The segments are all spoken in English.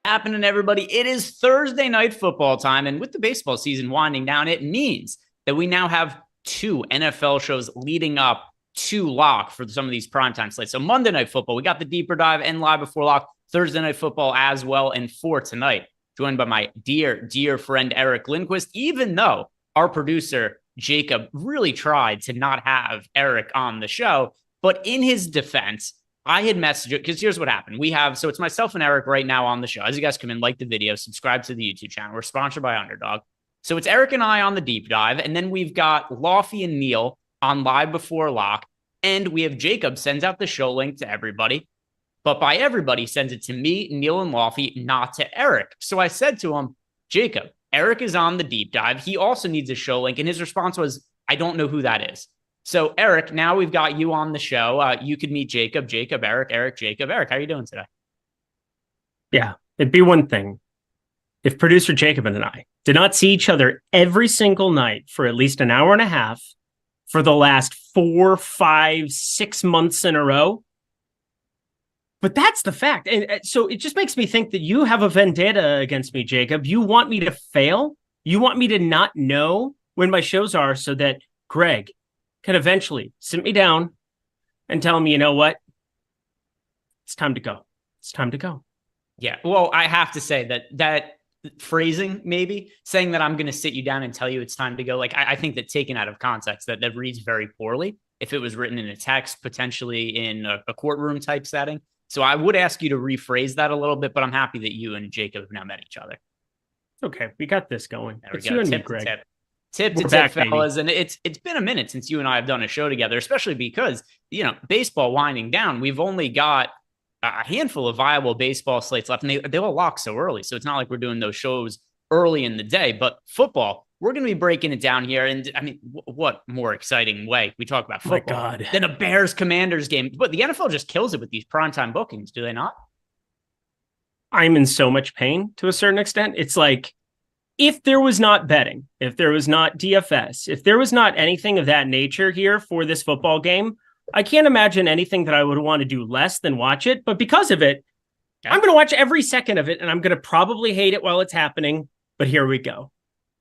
Happening, everybody? It is Thursday night football time, and with the baseball season winding down, it means that we now have two NFL shows leading up to lock for some of these primetime slates. So Monday Night Football, we got the Deeper Dive and Live Before Lock, Thursday Night Football as well, and for tonight, joined by my dear friend Eric Lindquist, even though our producer Jacob really tried to not have Eric on the show, but in his defense, I had messaged it because here's what happened. So it's myself and Eric right now on the show. As you guys come in, like the video, subscribe to the YouTube channel. We're sponsored by Underdog. So it's Eric and I on the deep dive. And then we've got Lofty and Neil on Live Before Lock. And we have Jacob sends out the show link to everybody. But by everybody sends it to me, Neil, and Lofty, not to Eric. So I said to him, Jacob, Eric is on the deep dive. He also needs a show link. And his response was, I don't know who that is. So, Eric, now we've got you on the show. You could meet Jacob, Eric, Jacob. Eric, how are you doing today? Yeah, it'd be one thing if producer Jacob and I did not see each other every single night for at least an hour and a half for the last 4, 5, 6 months in a row. But that's the fact. And so it just makes me think that you have a vendetta against me, Jacob. You want me to fail? You want me to not know when my shows are so that Greg can eventually sit me down and tell me, you know what? It's time to go. It's time to go. Yeah. Well, I have to say that phrasing, maybe saying that I'm going to sit you down and tell you it's time to go. Like, I think that taken out of context, that reads very poorly if it was written in a text, potentially in a courtroom type setting. So I would ask you to rephrase that a little bit, but I'm happy that you and Jacob have now met each other. Okay. We got this going. There we It's go. you and me, Tip Greg. to tip, fellas. Baby. And it's been a minute since you and I have done a show together, especially because, baseball winding down. We've only got a handful of viable baseball slates left, and they all lock so early. So it's not like we're doing those shows early in the day. But football, we're going to be breaking it down here. And I mean, what more exciting way we talk about football than a Bears-Commanders game? But the NFL just kills it with these primetime bookings, do they not? I'm in so much pain to a certain extent. It's like, if there was not betting, if there was not DFS, if there was not anything of that nature here for this football game, I can't imagine anything that I would want to do less than watch it. But because of it, I'm going to watch every second of it, and I'm going to probably hate it while it's happening. But here we go.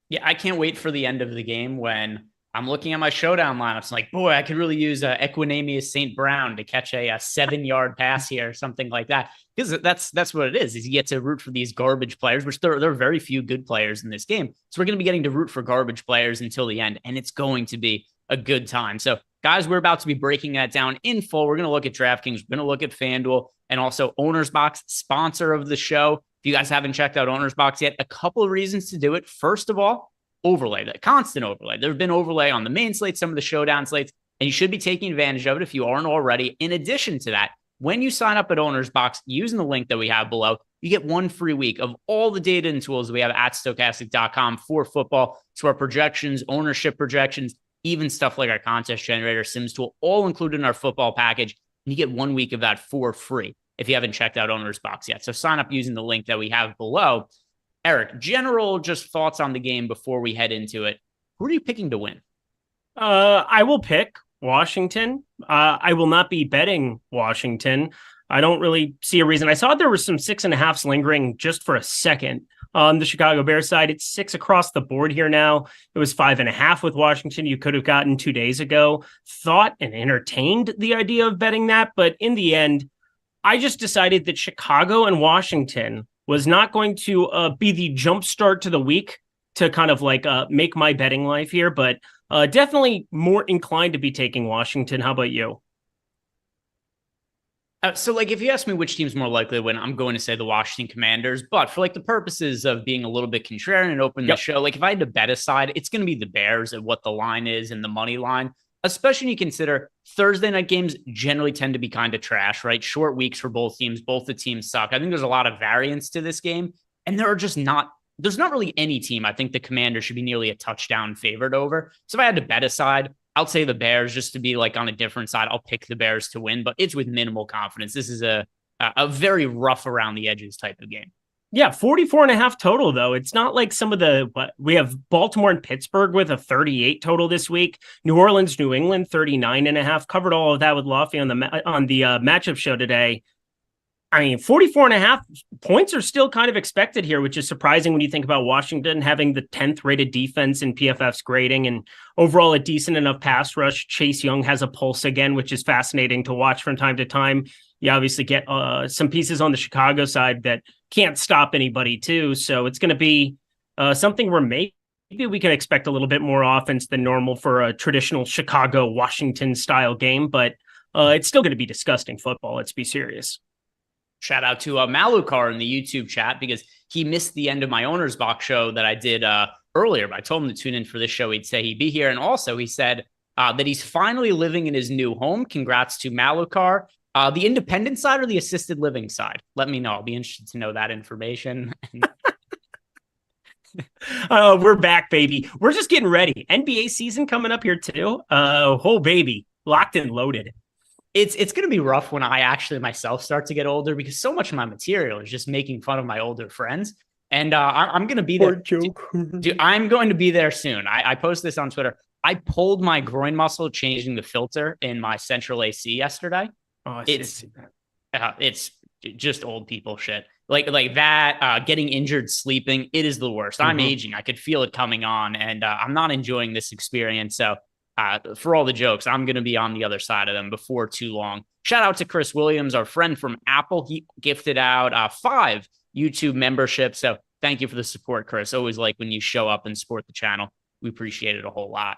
Yeah, I can't wait for the end of the game when I'm looking at my showdown lineups. Like, boy, I could really use Equinemius St. Brown to catch a 7-yard pass here or something like that. Because that's what it is you get to root for these garbage players, which there are very few good players in this game. So we're going to be getting to root for garbage players until the end, and it's going to be a good time. So, guys, we're about to be breaking that down in full. We're going to look at DraftKings. We're going to look at FanDuel, and also Owner's Box, sponsor of the show. If you guys haven't checked out Owner's Box yet, a couple of reasons to do it. First of all, overlay, that constant overlay. There's been overlay on the main slate, some of the showdown slates, and you should be taking advantage of it if you aren't already. In addition to that, when you sign up at Owner's Box using the link that we have below, you get 1 free week of all the data and tools we have at Stokastic.com for football. So our projections, ownership projections, even stuff like our contest generator, Sims tool, all included in our football package. And you get 1 week of that for free if you haven't checked out Owner's Box yet. So sign up using the link that we have below. Eric, general just thoughts on the game before we head into it. Who are you picking to win? I will pick Washington. I will not be betting Washington. I don't really see a reason. I saw there were some 6.5s lingering just for a second on the Chicago Bears side. It's 6 across the board here now. It was 5.5 with Washington. You could have gotten 2 days ago. Thought and entertained the idea of betting that. But in the end, I just decided that Chicago and Washington was not going to be the jump start to the week to kind of like make my betting life here, but definitely more inclined to be taking Washington. How about you? So, like, if you ask me which team's more likely to win, I'm going to say the Washington Commanders. But for, like, the purposes of being a little bit contrarian and open the show, like, if I had to bet a side, it's going to be the Bears at what the line is and the money line, especially when you consider Thursday night games generally tend to be kind of trash, right? Short weeks for both teams. Both the teams suck. I think there's a lot of variance to this game, and there's not really any team I think the Commanders should be nearly a touchdown favored over. So if I had to bet a side, I'll say the Bears just to be like on a different side. I'll pick the Bears to win, but it's with minimal confidence. This is a very rough around the edges type of game. Yeah, 44.5 total, though. It's not like some of we have Baltimore and Pittsburgh with a 38 total this week. New Orleans, New England, 39.5. Covered all of that with Lofty on the matchup show today. I mean, 44 and a half points are still kind of expected here, which is surprising when you think about Washington having the 10th rated defense in PFF's grading and overall a decent enough pass rush. Chase Young has a pulse again, which is fascinating to watch from time to time. You obviously get some pieces on the Chicago side that can't stop anybody too. So it's going to be something where maybe we can expect a little bit more offense than normal for a traditional Chicago-Washington style game, but it's still going to be disgusting football. Let's be serious. Shout out to Loughran in the YouTube chat because he missed the end of my owner's box show that I did earlier. But I told him to tune in for this show. He'd say he'd be here. And also he said that he's finally living in his new home. Congrats to Loughran. The independent side or the assisted living side? Let me know. I'll be interested to know that information. We're back, baby. We're just getting ready. NBA season coming up here too. Whole baby locked and loaded. It's going to be rough when I actually myself start to get older because so much of my material is just making fun of my older friends. And I'm going to be there. Dude, I'm going to be there soon. I posted this on Twitter. I pulled my groin muscle changing the filter in my central AC yesterday. Oh, it's just old people shit. Like that, getting injured sleeping, it is the worst. I'm aging. I could feel it coming on, and I'm not enjoying this experience. So for all the jokes, I'm going to be on the other side of them before too long. Shout out to Chris Williams, our friend from Apple. He gifted out 5 YouTube memberships. So thank you for the support, Chris. Always like when you show up and support the channel. We appreciate it a whole lot.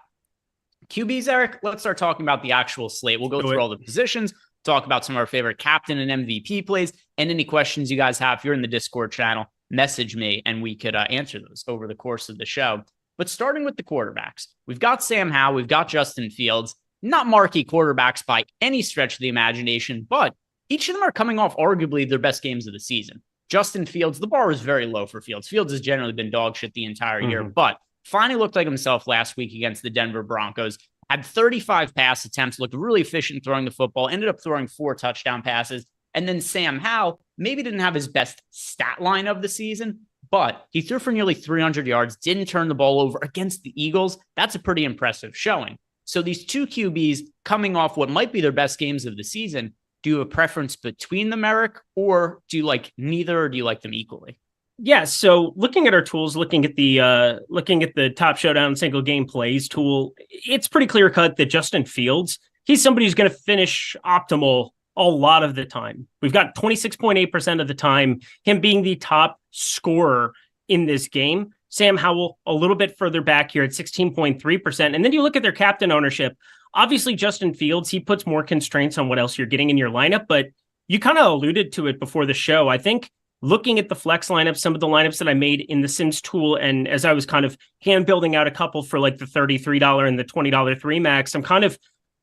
QBs, Eric, let's start talking about the actual slate. We'll go through all the positions, talk about some of our favorite captain and MVP plays, and any questions you guys have. If you're in the Discord channel, message me and we could answer those over the course of the show. But starting with the quarterbacks, we've got Sam Howell, we've got Justin Fields, not marquee quarterbacks by any stretch of the imagination, but each of them are coming off arguably their best games of the season. Justin Fields, the bar was very low for Fields. Fields has generally been dog shit the entire year, but finally looked like himself last week against the Denver Broncos. Had 35 pass attempts, looked really efficient throwing the football, ended up throwing 4 touchdown passes. And then Sam Howell maybe didn't have his best stat line of the season, but he threw for nearly 300 yards, didn't turn the ball over against the Eagles. That's a pretty impressive showing. So these two QBs coming off what might be their best games of the season, do you have a preference between them, Eric, or do you like neither, or do you like them equally? Yeah, so looking at our tools, looking at the Top Showdown single game plays tool, it's pretty clear cut that Justin Fields, he's somebody who's going to finish optimal a lot of the time. We've got 26.8% of the time him being the top scorer in this game. Sam Howell a little bit further back here at 16.3%. And then you look at their captain ownership. Obviously, Justin Fields, he puts more constraints on what else you're getting in your lineup, but you kind of alluded to it before the show. I think looking at the flex lineup, some of the lineups that I made in the Sims tool, and as I was kind of hand building out a couple for like the $33 and the $20 3 max, I'm kind of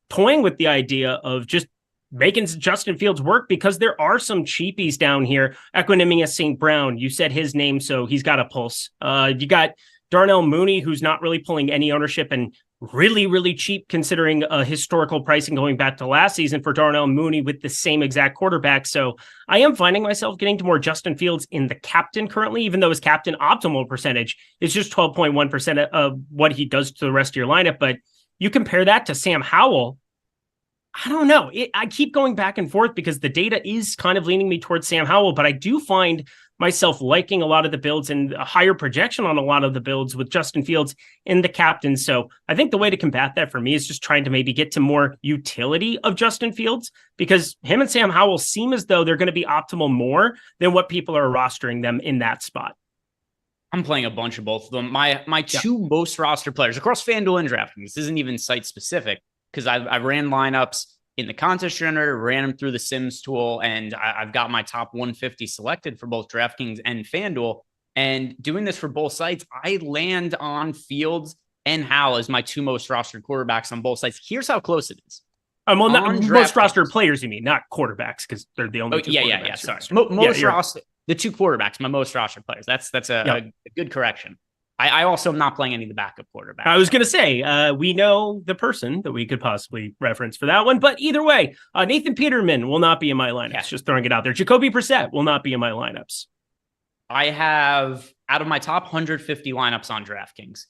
toying with the idea of just making Justin Fields work because there are some cheapies down here. Equanimous St. Brown, you said his name, so he's got a pulse. You got Darnell Mooney, who's not really pulling any ownership and really, really cheap considering historical pricing going back to last season for Darnell Mooney with the same exact quarterback. So I am finding myself getting to more Justin Fields in the captain currently, even though his captain optimal percentage is just 12.1% of what he does to the rest of your lineup. But you compare that to Sam Howell, I don't know. I keep going back and forth because the data is kind of leaning me towards Sam Howell, but I do find myself liking a lot of the builds and a higher projection on a lot of the builds with Justin Fields in the captain. So I think the way to combat that for me is just trying to maybe get to more utility of Justin Fields, because him and Sam Howell seem as though they're going to be optimal more than what people are rostering them in that spot. I'm playing a bunch of both of them. My two most rostered players across FanDuel and DraftKings, this isn't even site specific, because I ran lineups in the contest generator, ran them through the Sims tool, and I've got my top 150 selected for both DraftKings and FanDuel. And doing this for both sites, I land on Fields and Howell as my two most rostered quarterbacks on both sites. Here's how close it is. Well, not most rostered players, you mean, not quarterbacks, because they're the only two quarterbacks. Sorry. Most rostered, the two quarterbacks, my most rostered players. That's a good correction. I also am not playing any of the backup quarterbacks. I was going to say, we know the person that we could possibly reference for that one, but either way, Nathan Peterman will not be in my lineups. Yeah. Just throwing it out there. Jacoby Brissett will not be in my lineups. I have, out of my top 150 lineups on DraftKings,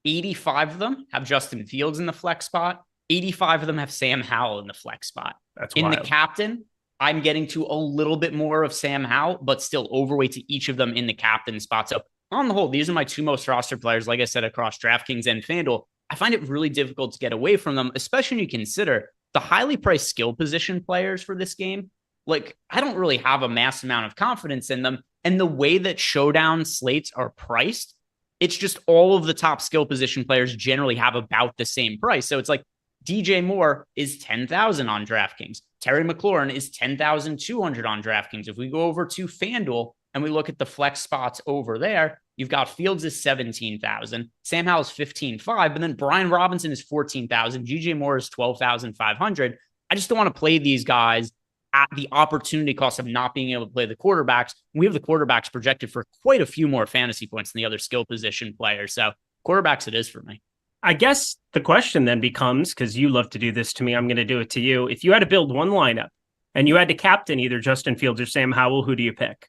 85 of them have Justin Fields in the flex spot. 85 of them have Sam Howell in the flex spot. That's in wild. The captain, I'm getting to a little bit more of Sam Howell, but still overweight to each of them in the captain spot. So on the whole, these are my two most roster players, like I said, across DraftKings and FanDuel. I find it really difficult to get away from them, especially when you consider the highly priced skill position players for this game. Like, I don't really have a mass amount of confidence in them. And the way that showdown slates are priced, it's just all of the top skill position players generally have about the same price. So it's like DJ Moore is 10,000 on DraftKings. Terry McLaurin is 10,200 on DraftKings. If we go over to FanDuel and we look at the flex spots over there, you've got Fields is 17,000, Sam Howell is 15,500, but then Brian Robinson is 14,000, DJ Moore is 12,500. I just don't want to play these guys at the opportunity cost of not being able to play the quarterbacks. We have the quarterbacks projected for quite a few more fantasy points than the other skill position players. So quarterbacks it is for me. I guess the question then becomes, because you love to do this to me, I'm going to do it to you. If you had to build one lineup and you had to captain either Justin Fields or Sam Howell, who do you pick?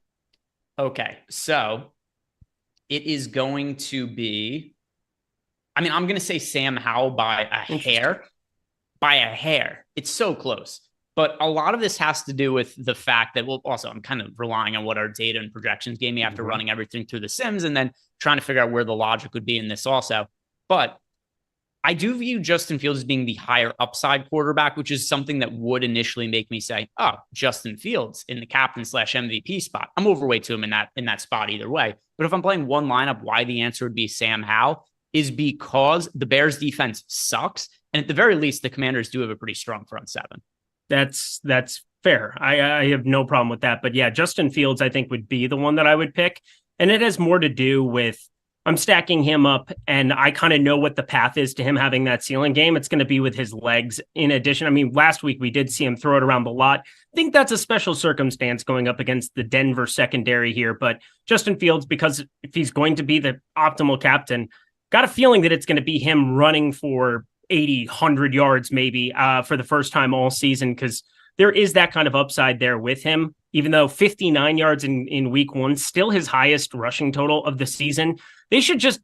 Okay, so it is going to be, I'm going to say Sam Howell by a hair. By a hair. It's so close. But a lot of this has to do with the fact that, well, also I'm kind of relying on what our data and projections gave me after running everything through the Sims and then trying to figure out where the logic would be in this also. But I do view Justin Fields as being the higher upside quarterback, which is something that would initially make me say, oh, Justin Fields in the captain / MVP spot. I'm overweight to him in that spot either way. But if I'm playing one lineup, why the answer would be Sam Howell is because the Bears defense sucks. And at the very least, the Commanders do have a pretty strong front seven. That's fair. I have no problem with that. But yeah, Justin Fields, I think, would be the one that I would pick. And it has more to do with I'm stacking him up and I kind of know what the path is to him having that ceiling game. It's going to be with his legs. In addition, I mean, last week we did see him throw it around the lot. I think that's a special circumstance going up against the Denver secondary here. But Justin Fields, because if he's going to be the optimal captain, got a feeling that it's going to be him running for 80, 100 yards maybe for the first time all season, because there is that kind of upside there with him. Even though 59 yards in week one, still his highest rushing total of the season. They should just,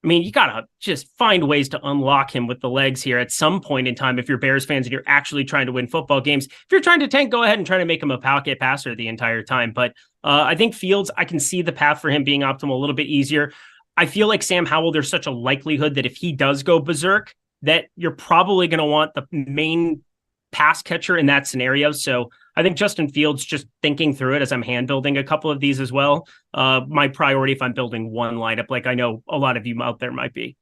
I mean, you got to just find ways to unlock him with the legs here at some point in time. If you're Bears fans and you're actually trying to win football games, if you're trying to tank, go ahead and try to make him a pocket passer the entire time. But I think Fields, I can see the path for him being optimal a little bit easier. I feel like Sam Howell, there's such a likelihood that if he does go berserk, that you're probably going to want the main pass catcher in that scenario. So I think Justin Fields, just thinking through it as I'm hand building a couple of these as well, my priority if I'm building one lineup, like I know a lot of you out there might be.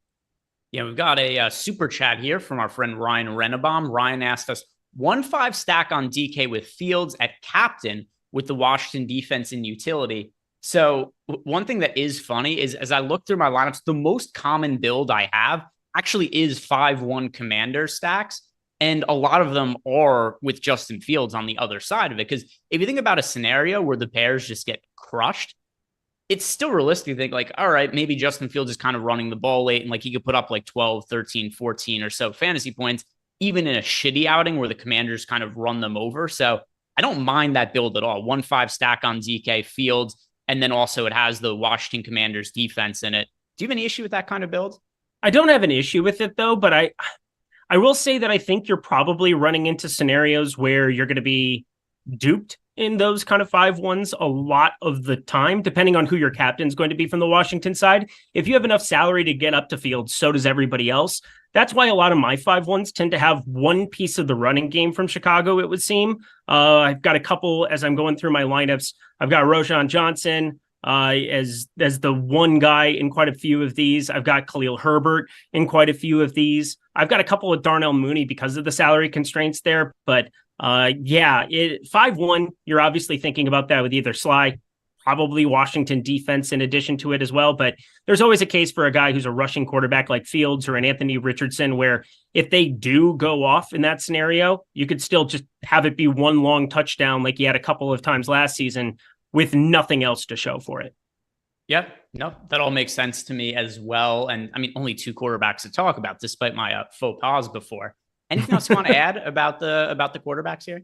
Yeah, we've got a super chat here from our friend Ryan Renebaum. Ryan asked us 1-5 stack on DK with Fields at captain with the Washington defense in utility. So one thing that is funny is as I look through my lineups, the most common build I have actually is 5-1 commander stacks. And a lot of them are with Justin Fields on the other side of it. Because if you think about a scenario where the Bears just get crushed, it's still realistic to think like, all right, maybe Justin Fields is kind of running the ball late and like he could put up like 12, 13, 14 or so fantasy points, even in a shitty outing where the Commanders kind of run them over. So I don't mind that build at all. 1-5 stack on DK Fields. And then also it has the Washington Commanders defense in it. Do you have any issue with that kind of build? I don't have an issue with it though, but I will say that I think you're probably running into scenarios where you're going to be duped in those kind of 5-1s a lot of the time, depending on who your captain's going to be from the Washington side. If you have enough salary to get up to Fields, so does everybody else. That's why a lot of my 5-1s tend to have one piece of the running game from Chicago, it would seem. I've got a couple as I'm going through my lineups. I've got Roschon Johnson as the one guy in quite a few of these. I've got Khalil Herbert in quite a few of these. I've got a couple with Darnell Mooney because of the salary constraints there. But 5-1, you're obviously thinking about that with either Sly, probably Washington defense in addition to it as well. But there's always a case for a guy who's a rushing quarterback like Fields or an Anthony Richardson, where if they do go off in that scenario, you could still just have it be one long touchdown like you had a couple of times last season with nothing else to show for it. Yeah, no, that all makes sense to me as well. And I mean, only two quarterbacks to talk about, despite my faux pas before. Anything else you want to add about the quarterbacks here?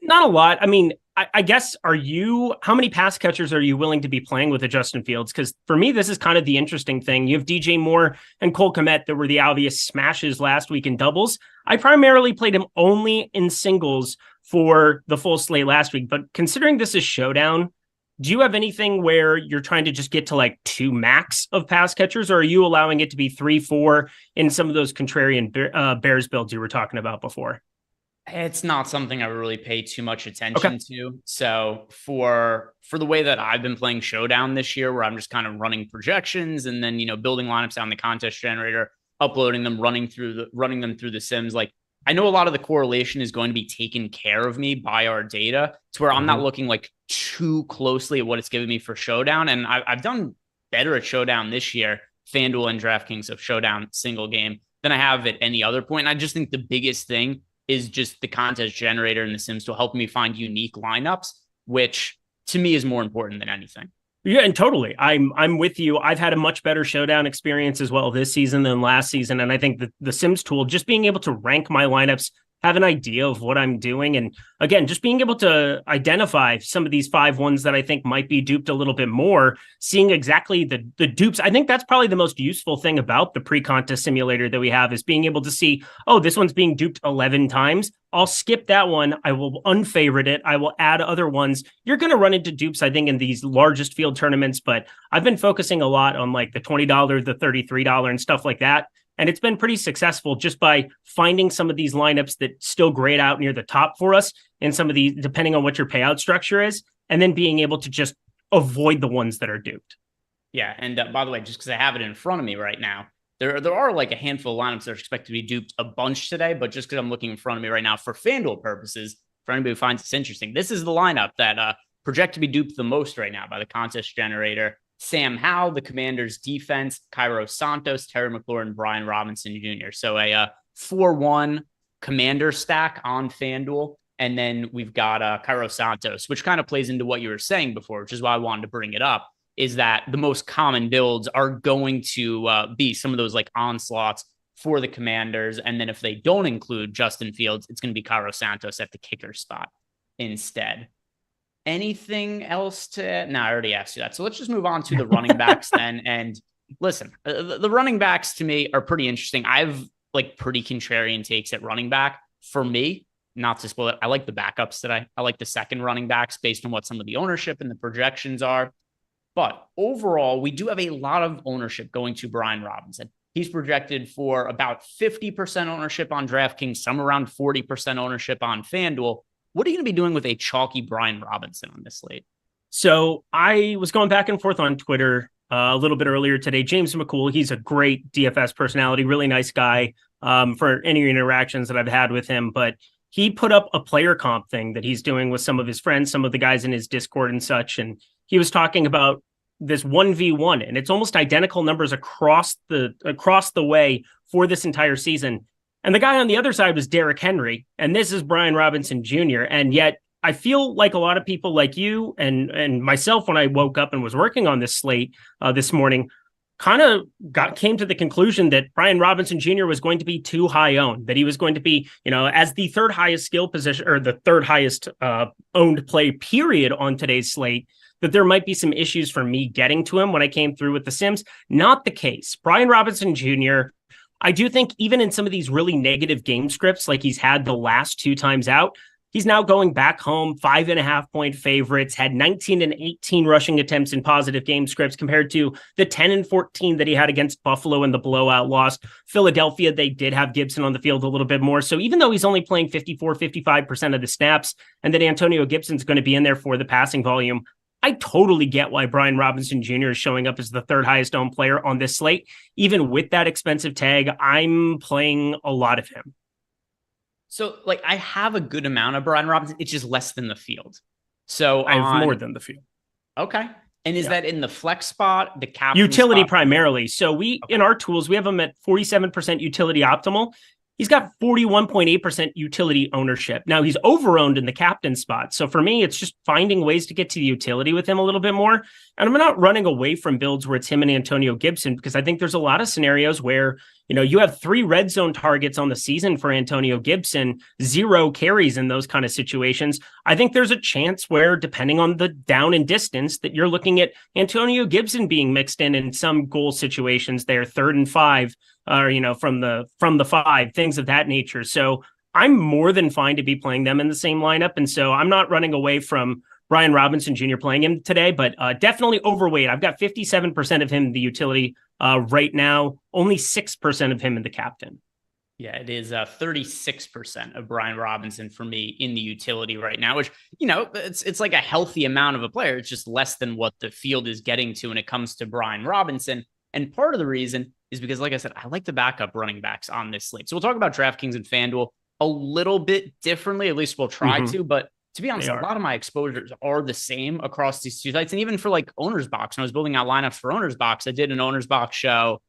Not a lot. I mean, I guess, how many pass catchers are you willing to be playing with a Justin Fields? Because for me, this is kind of the interesting thing. You have DJ Moore and Cole Kmet that were the obvious smashes last week in doubles. I primarily played him only in singles for the full slate last week. But considering this is Showdown, do you have anything where you're trying to just get to like 2 max of pass catchers, or are you allowing it to be 3, 4 in some of those contrarian Bears builds you were talking about before? It's not something I really pay too much attention to. So for the way that I've been playing Showdown this year, where I'm just kind of running projections and then, building lineups on the contest generator, uploading them, running them through the sims, like I know a lot of the correlation is going to be taken care of me by our data to where I'm not looking like too closely at what it's giving me for Showdown. And I've done better at Showdown this year, FanDuel and DraftKings of Showdown single game, than I have at any other point. And I just think the biggest thing is just the contest generator and the sims to help me find unique lineups, which to me is more important than anything. Yeah, and totally. I'm with you. I've had a much better Showdown experience as well this season than last season. And I think the Sims tool, just being able to rank my lineups, have an idea of what I'm doing. And again, just being able to identify some of these 5 ones that I think might be duped a little bit more, seeing exactly the dupes. I think that's probably the most useful thing about the pre-contest simulator that we have, is being able to see, oh, this one's being duped 11 times. I'll skip that one. I will unfavorite it. I will add other ones. You're going to run into dupes, I think, in these largest field tournaments, but I've been focusing a lot on like the $20, the $33 and stuff like that. And it's been pretty successful just by finding some of these lineups that still grade out near the top for us, and some of these, depending on what your payout structure is, and then being able to just avoid the ones that are duped. Yeah. And by the way, just because I have it in front of me right now, there are like a handful of lineups that are expected to be duped a bunch today, but just because I'm looking in front of me right now for FanDuel purposes, for anybody who finds this interesting, this is the lineup that project to be duped the most right now by the contest generator. Sam Howell, the Commanders defense, Cairo Santos, Terry McLaurin, Brian Robinson Jr. So a 4-1 Commander stack on FanDuel. And then we've got Cairo Santos, which kind of plays into what you were saying before, which is why I wanted to bring it up, is that the most common builds are going to be some of those like onslaughts for the Commanders. And then if they don't include Justin Fields, it's going to be Cairo Santos at the kicker spot instead. Anything else to... No, I already asked you that. So let's just move on to the running backs then. And listen, the running backs to me are pretty interesting. I've like pretty contrarian takes at running back. For me, not to spoil it, I like the backups today. I like the second running backs based on what some of the ownership and the projections are. But overall, we do have a lot of ownership going to Brian Robinson. He's projected for about 50% ownership on DraftKings, some around 40% ownership on FanDuel. What are you going to be doing with a chalky Brian Robinson on this slate? So I was going back and forth on Twitter a little bit earlier today. James McCool, he's a great DFS personality, really nice guy for any interactions that I've had with him. But he put up a player comp thing that he's doing with some of his friends, some of the guys in his Discord and such. And he was talking about this 1v1, and it's almost identical numbers across the way for this entire season. And the guy on the other side was Derrick Henry, and this is Brian Robinson Jr. And yet I feel like a lot of people like you and myself, when I woke up and was working on this slate this morning, kind of came to the conclusion that Brian Robinson Jr. was going to be too high owned, that he was going to be, as the third highest skill position, or the third highest owned play period on today's slate, that there might be some issues for me getting to him when I came through with the Sims. Not the case. Brian Robinson Jr., I do think even in some of these really negative game scripts, like he's had the last 2 times out, he's now going back home, 5.5-point favorites, had 19 and 18 rushing attempts in positive game scripts compared to the 10 and 14 that he had against Buffalo in the blowout loss. Philadelphia, they did have Gibson on the field a little bit more. So even though he's only playing 55% of the snaps, and that Antonio Gibson's going to be in there for the passing volume, I totally get why Brian Robinson Jr. is showing up as the third highest owned player on this slate. Even with that expensive tag, I'm playing a lot of him. So, I have a good amount of Brian Robinson. It's just less than the field. So I have more than the field. Okay. And is that in the flex spot, the captain utility spot? Primarily? So in our tools, we have him at 47% utility optimal. He's got 41.8% utility ownership. Now he's over-owned in the captain spot. So for me, it's just finding ways to get to the utility with him a little bit more. And I'm not running away from builds where it's him and Antonio Gibson, because I think there's a lot of scenarios where, you have 3 red zone targets on the season for Antonio Gibson, 0 carries in those kind of situations. I think there's a chance where, depending on the down and distance, that you're looking at Antonio Gibson being mixed in some goal situations there, 3rd and 5, or, from the 5, things of that nature. So I'm more than fine to be playing them in the same lineup. And so I'm not running away from Brian Robinson Jr. playing him today, but definitely overweight. I've got 57% of him in the utility right now, only 6% of him in the captain. Yeah, it is 36% of Brian Robinson for me in the utility right now, which, you know, it's like a healthy amount of a player. It's just less than what the field is getting to when it comes to Brian Robinson. And part of the reason is because, like I said, I like the backup running backs on this slate. So we'll talk about DraftKings and FanDuel a little bit differently. At least we'll try to. But to be honest, a lot of my exposures are the same across these two sites. And even for like Owner's Box, when I was building out lineups for Owner's Box, I did an Owner's Box show,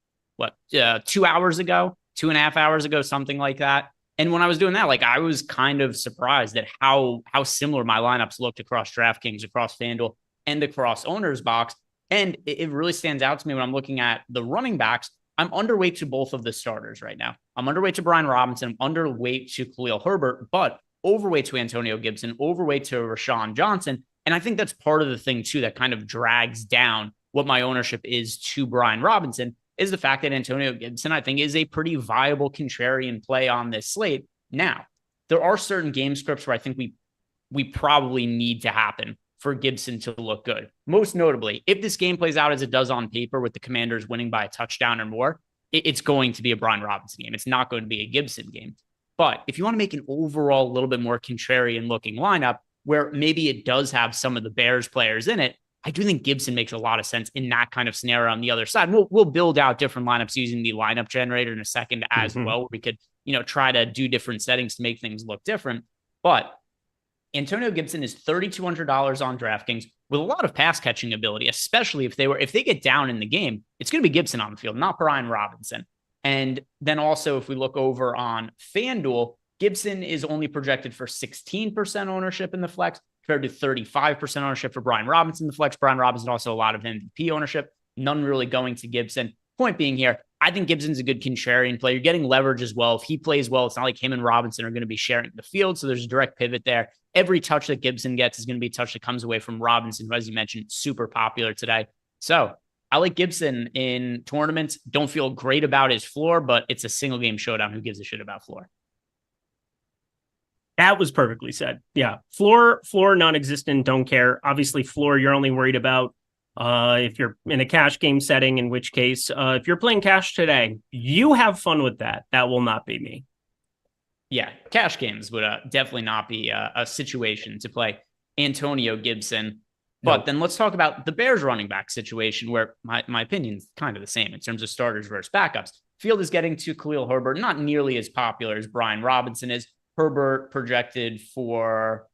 2 hours ago, 2.5 hours ago, something like that. And when I was doing that, like I was kind of surprised at how similar my lineups looked across DraftKings, across FanDuel, and across Owner's Box. And it really stands out to me when I'm looking at the running backs. I'm underweight to both of the starters right now. I'm underweight to Brian Robinson. I'm underweight to Khalil Herbert, but overweight to Antonio Gibson, overweight to Rashawn Johnson. And I think that's part of the thing, too, that kind of drags down what my ownership is to Brian Robinson, is the fact that Antonio Gibson, I think, is a pretty viable contrarian play on this slate. Now, there are certain game scripts where I think we probably need to happen for Gibson to look good. Most notably, if this game plays out as it does on paper with the Commanders winning by a touchdown or more, it's going to be a Brian Robinson game. It's not going to be a Gibson game. But if you want to make an overall little bit more contrarian looking lineup where maybe it does have some of the Bears players in it, I do think Gibson makes a lot of sense in that kind of scenario on the other side. We'll build out different lineups using the lineup generator in a second as well, where we could, try to do different settings to make things look different. But Antonio Gibson is $3,200 on DraftKings with a lot of pass catching ability, especially if they get down in the game, it's going to be Gibson on the field, not Brian Robinson. And then also, if we look over on FanDuel, Gibson is only projected for 16% ownership in the flex compared to 35% ownership for Brian Robinson in the flex. Brian Robinson also a lot of MVP ownership, none really going to Gibson. Point being here, I think Gibson's a good contrarian play. You're getting leverage as well. If he plays well, it's not like him and Robinson are going to be sharing the field. So there's a direct pivot there. Every touch that Gibson gets is going to be a touch that comes away from Robinson, who, as you mentioned, super popular today. So I like Gibson in tournaments. Don't feel great about his floor, but it's a single game showdown. Who gives a shit about floor? That was perfectly said. Yeah. Floor, non-existent, don't care. Obviously, floor, you're only worried about if you're in a cash game setting, in which case, if you're playing cash today, you have fun with that. That will not be me. Yeah, cash games would definitely not be a situation to play Antonio Gibson. But then let's talk about the Bears running back situation, where my opinion is kind of the same in terms of starters versus backups. Field is getting to Khalil Herbert, not nearly as popular as Brian Robinson is. Herbert projected for,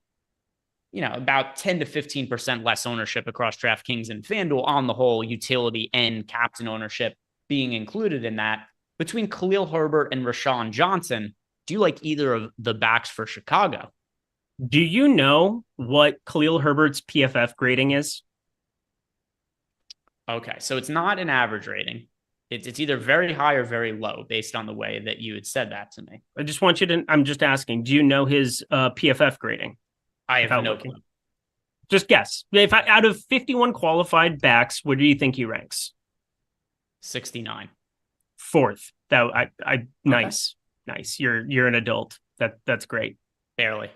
about 10 to 15% less ownership across DraftKings and FanDuel on the whole, utility and captain ownership being included in that. Between Khalil Herbert and Rashawn Johnson, do you like either of the backs for Chicago? Do you know what Khalil Herbert's PFF grading is? Okay, so it's not an average rating. It's either very high or very low based on the way that you had said that to me. I just want you to, I'm just asking, do you know his PFF grading? I have no clue. Just guess. If out of 51 qualified backs, where do you think he ranks? 69. Fourth. That nice. Nice. You're an adult. That's great. Barely.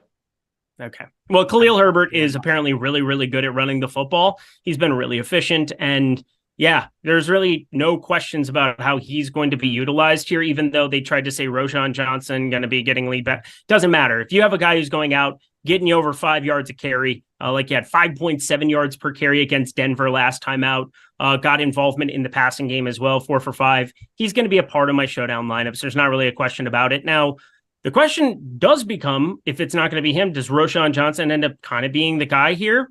Okay. Well, Khalil Herbert is apparently really, really good at running the football. He's been really efficient, and yeah, there's really no questions about how he's going to be utilized here, even though they tried to say Rashawn Johnson going to be getting lead back. Doesn't matter. If you have a guy who's going out, getting you over 5 yards a carry, like he had 5.7 yards per carry against Denver last time out, got involvement in the passing game as well, 4 for 5. He's going to be a part of my showdown lineups. There's not really a question about it. Now, the question does become, if it's not going to be him, does Rashawn Johnson end up kind of being the guy here?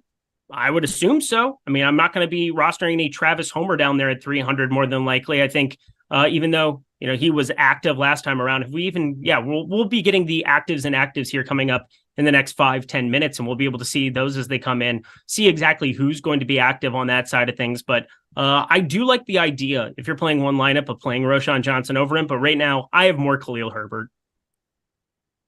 I would assume so. I mean, I'm not going to be rostering a Travis Homer down there at 300 more than likely. I think even though, he was active last time around, if we even, we'll be getting the actives and actives here coming up in the next 5-10 minutes, and we'll be able to see those as they come in, see exactly who's going to be active on that side of things. But I do like the idea, if you're playing one lineup, of playing Rashawn Johnson over him. But right now, I have more Khalil Herbert.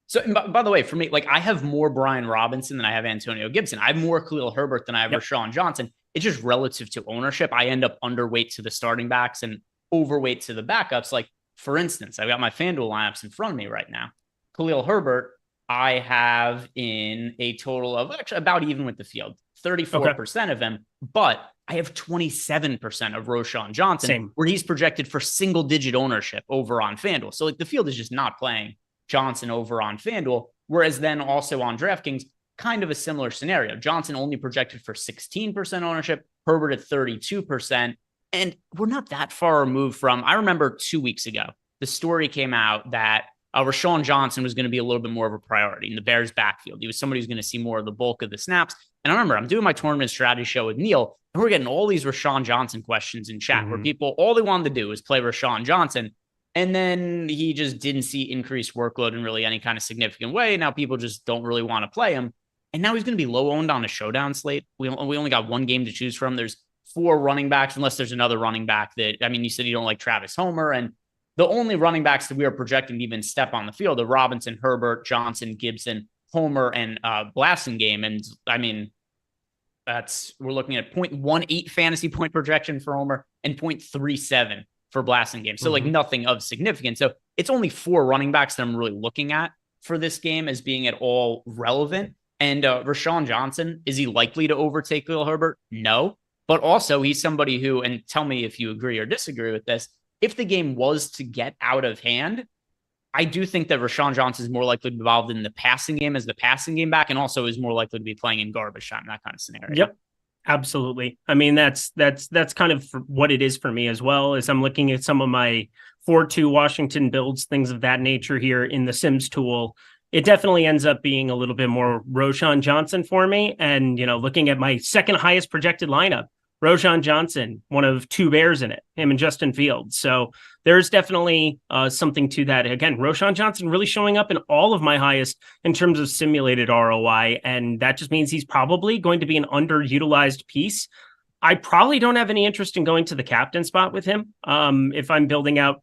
So, by the way, for me, like I have more Brian Robinson than I have Antonio Gibson. I have more Khalil Herbert than I have Rashawn Johnson. It's just relative to ownership. I end up underweight to the starting backs and overweight to the backups. Like, for instance, I've got my FanDuel lineups in front of me right now. Khalil Herbert, I have in a total of actually about even with the field, 34% of him, but I have 27% of Roschon Johnson, where he's projected for single digit ownership over on FanDuel. So like the field is just not playing Johnson over on FanDuel. Whereas then also on DraftKings, kind of a similar scenario. Johnson only projected for 16% ownership, Herbert at 32%. And we're not that far removed from, I remember 2 weeks ago, the story came out that Roschon Johnson was going to be a little bit more of a priority in the Bears backfield. He was somebody who's going to see more of the bulk of the snaps. And I remember I'm doing my tournament strategy show with Neil, and we're getting all these Roschon Johnson questions in chat where people, all they wanted to do was play Roschon Johnson. And then he just didn't see increased workload in really any kind of significant way. Now people just don't really want to play him. And now he's going to be low owned on a showdown slate. We only got one game to choose from. There's 4 running backs, unless there's another running back that, I mean, you said you don't like Travis Homer. And the only running backs that we are projecting to even step on the field are Robinson, Herbert, Johnson, Gibson, Homer, and Blasingame. And I mean, we're looking at 0.18 fantasy point projection for Homer and 0.37 for Blasingame. So like nothing of significance. So it's only 4 running backs that I'm really looking at for this game as being at all relevant. And Roschon Johnson, is he likely to overtake Khalil Herbert? No. But also he's somebody who, and tell me if you agree or disagree with this, if the game was to get out of hand, I do think that Roschon Johnson is more likely to be involved in the passing game as the passing game back, and also is more likely to be playing in garbage time, that kind of scenario. Yep, absolutely. I mean, that's kind of what it is for me as well, as I'm looking at some of my 4-2 Washington builds, things of that nature here in the Sims tool. It definitely ends up being a little bit more Roschon Johnson for me. And, looking at my second highest projected lineup, Roschon Johnson, one of 2 Bears in it, him and Justin Fields. So there's definitely something to that. Again, Roschon Johnson really showing up in all of my highest in terms of simulated ROI. And that just means he's probably going to be an underutilized piece. I probably don't have any interest in going to the captain spot with him. If I'm building out,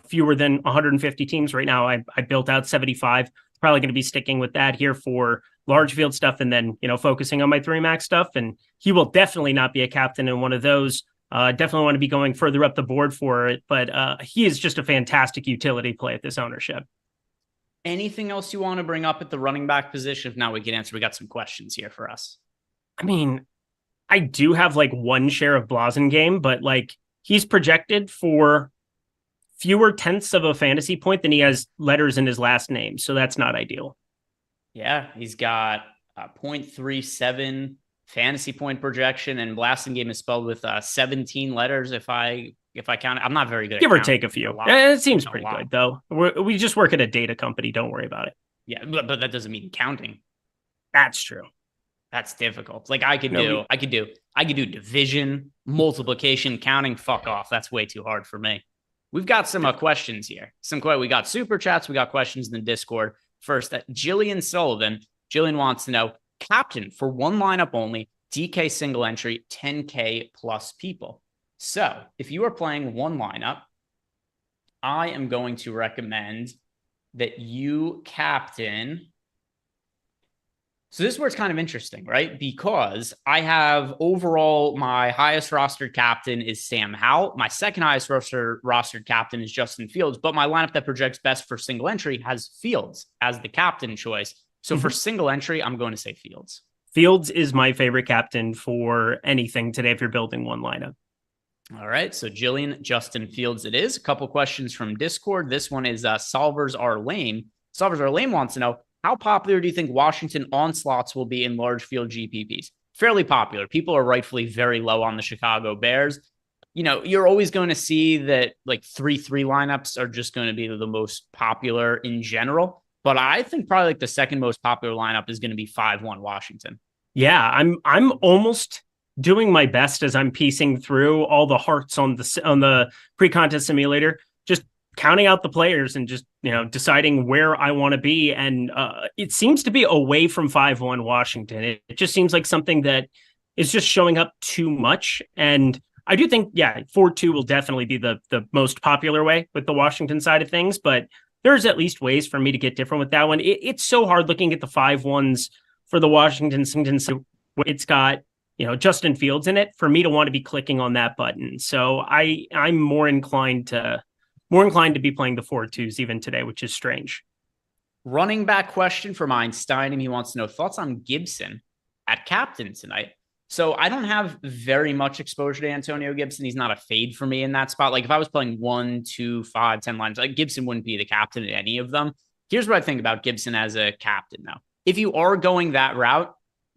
fewer than 150 teams right now, I built out 75. Probably going to be sticking with that here for large field stuff, and then, focusing on my 3 max stuff. And he will definitely not be a captain in one of those. Definitely want to be going further up the board for it, but he is just a fantastic utility play at this ownership. Anything else you want to bring up at the running back position? If not, we can answer. We got some questions here for us. I mean, I do have like 1 share of Blasingame, but like he's projected for fewer tenths of a fantasy point than he has letters in his last name. So that's not ideal. Yeah, he's got 0.37 fantasy point projection, and Blasingame is spelled with 17 letters. If I count it, I'm not very good. Give or take a few. It seems pretty good though. We just work at a data company. Don't worry about it. Yeah, but that doesn't mean counting. That's true. That's difficult. Like I could do division, multiplication, counting. Fuck off. That's way too hard for me. We've got some questions here. We got super chats. We got questions in the Discord. First, Jillian Sullivan. Jillian wants to know, captain for 1 lineup only, DK single entry, 10K plus people. So if you are playing 1 lineup, I am going to recommend that you captain. So this is where it's kind of interesting, right? Because I have overall, my highest rostered captain is Sam Howell. My second highest rostered captain is Justin Fields. But my lineup that projects best for single entry has Fields as the captain choice. So for single entry, I'm going to say Fields. Fields is my favorite captain for anything today if you're building 1 lineup. All right. So Jillian, Justin Fields it is. A couple questions from Discord. This one is Solvers Are Lame. Solvers Are Lame wants to know, how popular do you think Washington onslaughts will be in large field GPPs? Fairly popular. People are rightfully very low on the Chicago Bears. You're always going to see that like 3-3 lineups are just going to be the most popular in general. But I think probably like the second most popular lineup is going to be 5-1 Washington. Yeah, I'm almost doing my best as I'm piecing through all the hearts on the pre-contest simulator, just counting out the players and just, deciding where I want to be. And it seems to be away from 5-1 Washington. It just seems like something that is just showing up too much. And I do think, 4-2 will definitely be the most popular way with the Washington side of things, but there's at least ways for me to get different with that one. It's so hard looking at the 5-1s for the Washington. It's got, Justin Fields in it for me to want to be clicking on that button. So I'm more inclined to be playing the 4-2s even today, which is strange. Running back question from Einstein, and he wants to know thoughts on Gibson at captain tonight. So I don't have very much exposure to Antonio Gibson. He's not a fade for me in that spot. Like if I was playing 1, 2, 5, 10 lines, like Gibson wouldn't be the captain in any of them. Here's what I think about Gibson as a captain, though. If you are going that route,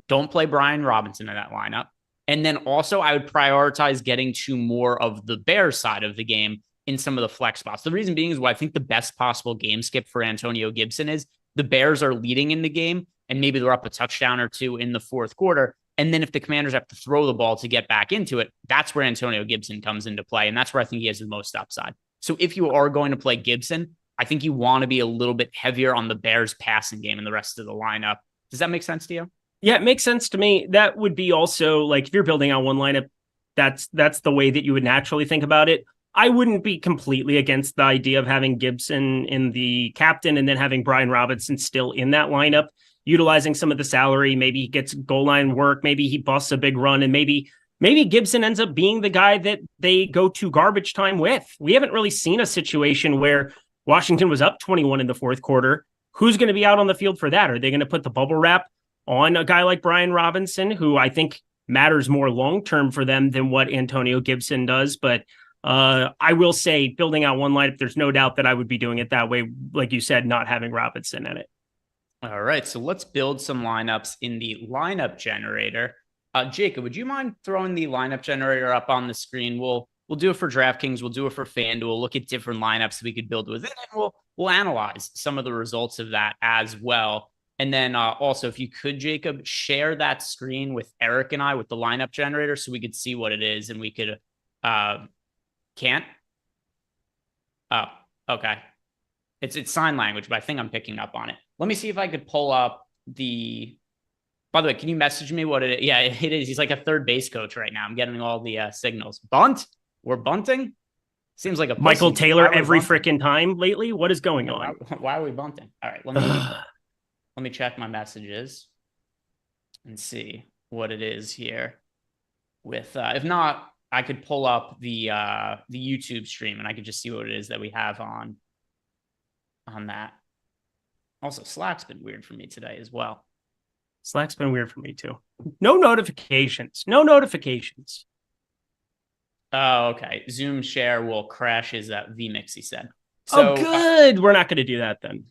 don't play Brian Robinson in that lineup. And then also, I would prioritize getting to more of the Bears side of the game in some of the flex spots. The reason being is what I think the best possible game skip for Antonio Gibson is the Bears are leading in the game, and maybe they're up a touchdown or two in the fourth quarter. And then if the Commanders have to throw the ball to get back into it, that's where Antonio Gibson comes into play. And that's where I think he has the most upside. So if you are going to play Gibson, I think you want to be a little bit heavier on the Bears passing game and the rest of the lineup. Does that make sense to you? Yeah, it makes sense to me. That would be also like if you're building out one lineup, that's the way that you would naturally think about it. I wouldn't be completely against the idea of having Gibson in the captain and then having Brian Robinson still in that lineup, utilizing some of the salary. Maybe he gets goal line work. Maybe he busts a big run, and maybe Gibson ends up being the guy that they go to garbage time with. We haven't really seen a situation where Washington was up 21 in the fourth quarter. Who's going to be out on the field for that? Are they going to put the bubble wrap on a guy like Brian Robinson, who I think matters more long-term for them than what Antonio Gibson does? But I will say, building out one lineup, there's no doubt that I would be doing it that way. Like you said, not having Robinson in it. All right, so let's build some lineups in the lineup generator. Jacob, would you mind throwing the lineup generator up on the screen? We'll do it for DraftKings. We'll do it for FanDuel. Look at different lineups we could build within it. We'll analyze some of the results of that as well. And then also, if you could, Jacob, share that screen with Eric and I with the lineup generator so we could see what it is, and we could can't. Oh, okay. It's sign language, but I think I'm picking up on it. Let me see if I could pull up the. By the way, can you message me what it is? Yeah, it is. He's like a third base coach right now. I'm getting all the signals. Bunt? We're bunting? Seems like a Michael Taylor every freaking time lately. What is going on? Why are we bunting? All right, let me check my messages and see what it is here. With if not, I could pull up the YouTube stream and I could just see what it is that we have on that. Also, Slack's been weird for me today as well. Slack's been weird for me too. No notifications. No notifications. Oh, okay. Zoom share will crash his vMix, he said. So, good. We're not going to do that then.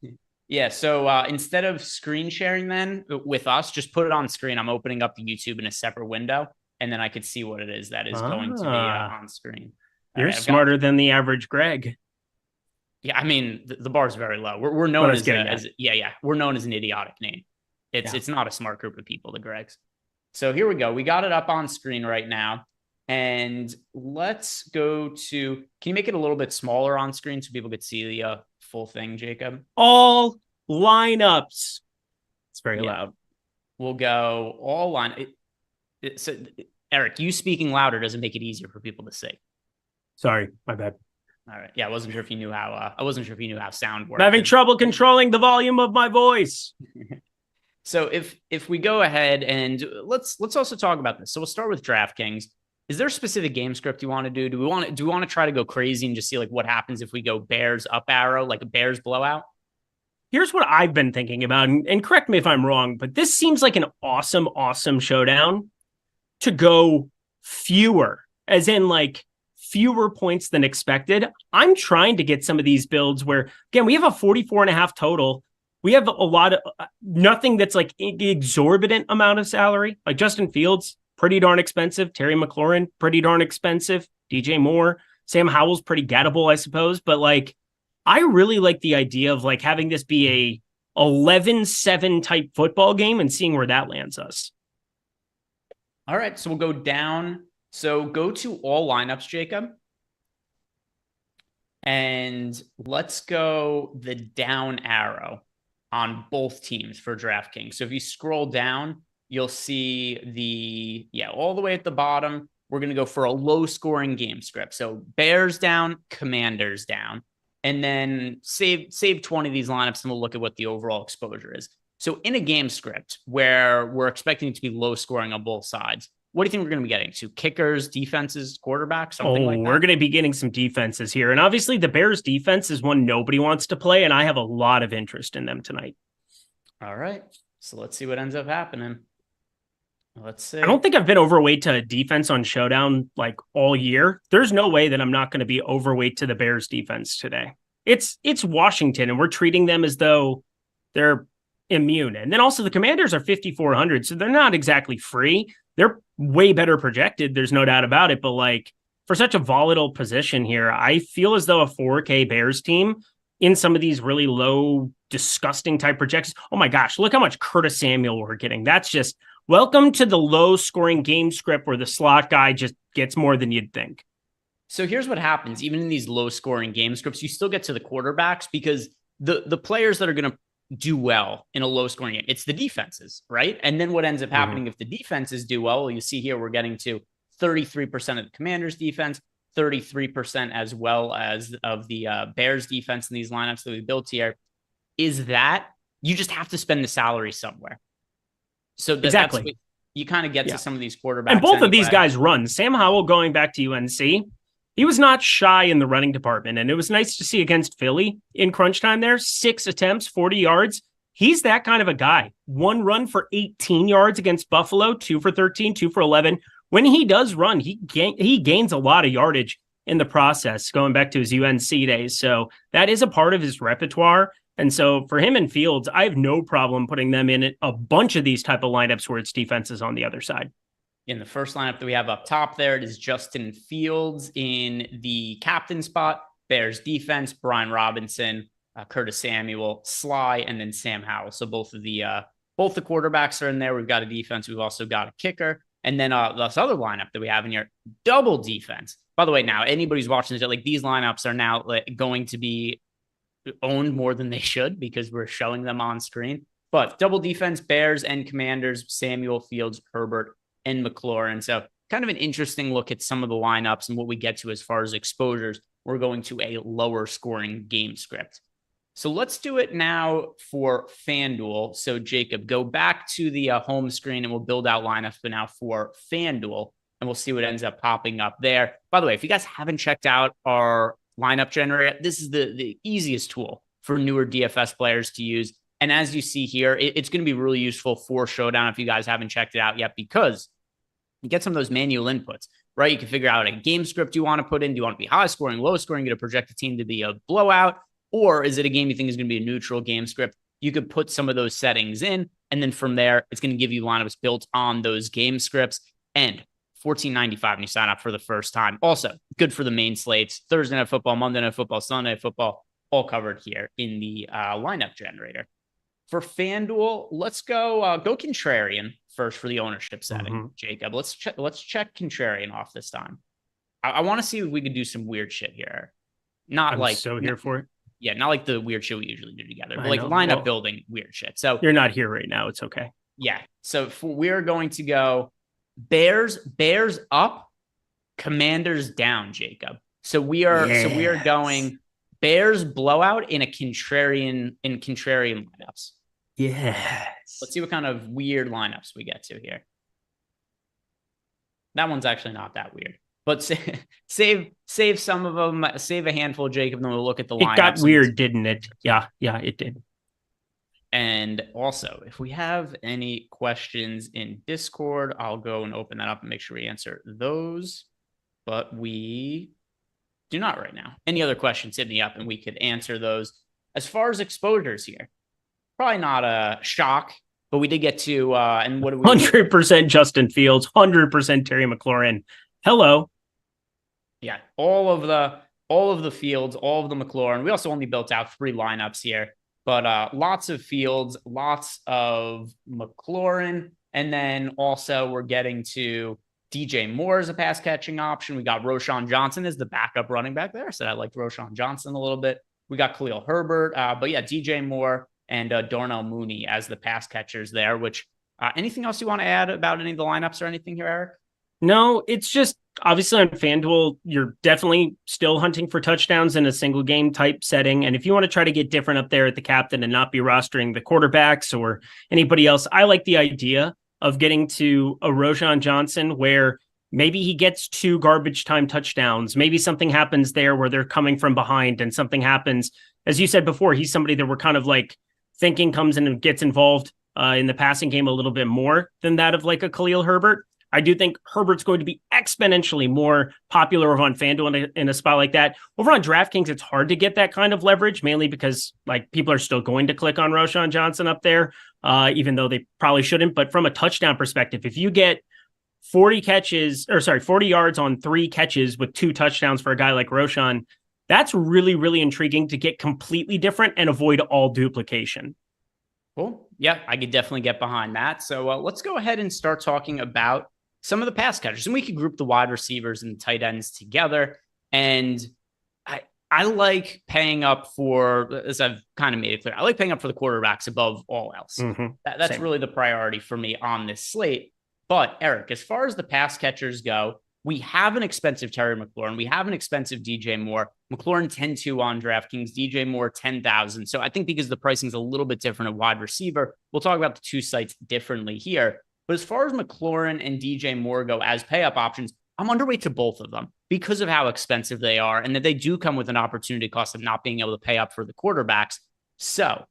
Yeah. So instead of screen sharing then with us, just put it on screen. I'm opening up the YouTube in a separate window, and then I could see what it is that is going to be on screen. You're smarter than the average Greg. Yeah, I mean the bar is very low. We're known as we're known as an idiotic name. It's not a smart group of people, the Gregs. So here we go. We got it up on screen right now, and let's go to. Can you make it a little bit smaller on screen so people could see the full thing, Jacob? All lineups. It's very loud. We'll go all line. So Eric, you speaking louder doesn't make it easier for people to see. Sorry, my bad. All right. Yeah, I wasn't sure if you knew how. I wasn't sure if you knew how sound worked. I'm having trouble controlling the volume of my voice. So if we go ahead and let's also talk about this. So we'll start with DraftKings. Is there a specific game script you want to do? Do we want to try to go crazy and just see like what happens if we go Bears up arrow, like a Bears blowout? Here's what I've been thinking about, and correct me if I'm wrong, but this seems like an awesome showdown to go fewer, as in like fewer points than expected. I'm trying to get some of these builds where, again, we have a 44.5 total. We have a lot of nothing that's like exorbitant amount of salary. Like Justin Fields, pretty darn expensive. Terry McLaurin, pretty darn expensive. DJ Moore, Sam Howell's pretty gettable, I suppose. But like, I really like the idea of like having this be a 11-7 type football game and seeing where that lands us. All right, so we'll go down. So go to all lineups, Jacob. And let's go the down arrow on both teams for DraftKings. So if you scroll down, you'll see all the way at the bottom, we're going to go for a low scoring game script. So Bears down, Commanders down, and then save 20 of these lineups and we'll look at what the overall exposure is. So in a game script where we're expecting it to be low scoring on both sides, what do you think we're going to be getting to? Kickers, defenses, quarterbacks, something like that? We're going to be getting some defenses here. And obviously the Bears defense is one nobody wants to play, and I have a lot of interest in them tonight. All right. So let's see what ends up happening. Let's see. I don't think I've been overweight to defense on Showdown like all year. There's no way that I'm not going to be overweight to the Bears defense today. It's Washington, and we're treating them as though they're immune. And then also the Commanders are 5,400, so they're not exactly free. They're way better projected. There's no doubt about it. But like for such a volatile position here, I feel as though a 4K Bears team in some of these really low, disgusting type projections. Oh my gosh, look how much Curtis Samuel we're getting. That's just welcome to the low scoring game script where the slot guy just gets more than you'd think. So here's what happens. Even in these low scoring game scripts, you still get to the quarterbacks because the players that are going to do well in a low scoring game, it's the defenses, right? And then what ends up happening if the defenses do well, you see here, we're getting to 33% of the Commanders defense, 33% as well as of the Bears defense in these lineups that we built here, is that you just have to spend the salary somewhere. So exactly. That's what you kind of get to some of these quarterbacks. And both of these guys run. Sam Howell going back to UNC, he was not shy in the running department. And it was nice to see against Philly in crunch time there, 6 attempts, 40 yards. He's that kind of a guy. 1 run for 18 yards against Buffalo, 2 for 13, 2 for 11. When he does run, he gains a lot of yardage in the process, going back to his UNC days. So that is a part of his repertoire. And so for him and Fields, I have no problem putting them in a bunch of these type of lineups where it's defenses on the other side. In the first lineup that we have up top there, it is Justin Fields in the captain spot, Bears defense, Brian Robinson, Curtis Samuel, Sly, and then Sam Howell. So both the quarterbacks are in there. We've got a defense. We've also got a kicker. And then this other lineup that we have in here, double defense. By the way, now anybody who's watching this, like these lineups are now going to be owned more than they should because we're showing them on screen. But double defense, Bears and Commanders, Samuel, Fields, Herbert, and McLaurin. So kind of an interesting look at some of the lineups and what we get to as far as exposures. We're going to a lower scoring game script. So let's do it now for FanDuel. So Jacob, go back to the home screen and we'll build out lineups, but now for FanDuel, and we'll see what ends up popping up there. By the way, if you guys haven't checked out our lineup generator, this is the easiest tool for newer DFS players to use. And as you see here, it's going to be really useful for Showdown if you guys haven't checked it out yet, because you get some of those manual inputs, right? You can figure out a game script you want to put in. Do you want to be high scoring, low scoring, get a projected team to be a blowout? Or is it a game you think is going to be a neutral game script? You could put some of those settings in, and then from there, it's going to give you lineups built on those game scripts. And $14.95 when you sign up for the first time. Also, good for the main slates. Thursday Night Football, Monday Night Football, Sunday Night Football, all covered here in the lineup generator. For FanDuel, let's go contrarian first for the ownership setting, Jacob. Let's check contrarian off this time. I want to see if we could do some weird shit here. I'm so here for it. Yeah, not like the weird shit we usually do together, but like lineup building weird shit. So you're not here right now. It's okay. Yeah. So we're going to go Bears up, Commanders down, Jacob. So we are going Bears blowout in contrarian lineups. Yes. Let's see what kind of weird lineups we get to here. That one's actually not that weird. But save some of them, save a handful, Jacob, and then we'll look at the lineups. It got weird, didn't it? Yeah, it did. And also, if we have any questions in Discord, I'll go and open that up and make sure we answer those. But we do not right now. Any other questions, hit me up and we could answer those. As far as exposures here, probably not a shock, but we did get to, and what do we 100% Justin Fields, 100% Terry McLaurin. Hello. Yeah, all of the Fields, all of the McLaurin. We also only built out 3 lineups here, but lots of Fields, lots of McLaurin, and then also we're getting to DJ Moore as a pass catching option. We got Roschon Johnson as the backup running back there. I said I liked Roschon Johnson a little bit. We got Khalil Herbert, but yeah, DJ Moore and Darnell Mooney as the pass catchers there. Which anything else you want to add about any of the lineups or anything here, Eric? No, it's just obviously on FanDuel, you're definitely still hunting for touchdowns in a single game type setting. And if you want to try to get different up there at the captain and not be rostering the quarterbacks or anybody else, I like the idea of getting to a Roschon Johnson where maybe he gets 2 garbage time touchdowns. Maybe something happens there where they're coming from behind and something happens. As you said before, he's somebody that we're kind of like thinking comes in and gets involved in the passing game a little bit more than that of like a Khalil Herbert. I do think Herbert's going to be exponentially more popular over on FanDuel in a spot like that. Over on DraftKings, it's hard to get that kind of leverage, mainly because like people are still going to click on Roschon Johnson up there, even though they probably shouldn't. But from a touchdown perspective, if you get 40 yards on 3 catches with 2 touchdowns for a guy like Roschon, that's really, really intriguing to get completely different and avoid all duplication. Cool. Yeah, I could definitely get behind that. So let's go ahead and start talking about some of the pass catchers, and we could group the wide receivers and the tight ends together. And I like paying up for, as I've kind of made it clear, I like paying up for the quarterbacks above all else. That's Same. Really the priority for me on this slate. But Eric, as far as the pass catchers go, we have an expensive Terry McLaurin. We have an expensive DJ Moore. McLaurin 10-2 on DraftKings, DJ Moore 10,000. So I think because the pricing is a little bit different at wide receiver, we'll talk about the 2 sites differently here. But as far as McLaurin and DJ Moore go as pay-up options, I'm underweight to both of them because of how expensive they are and that they do come with an opportunity cost of not being able to pay up for the quarterbacks. So,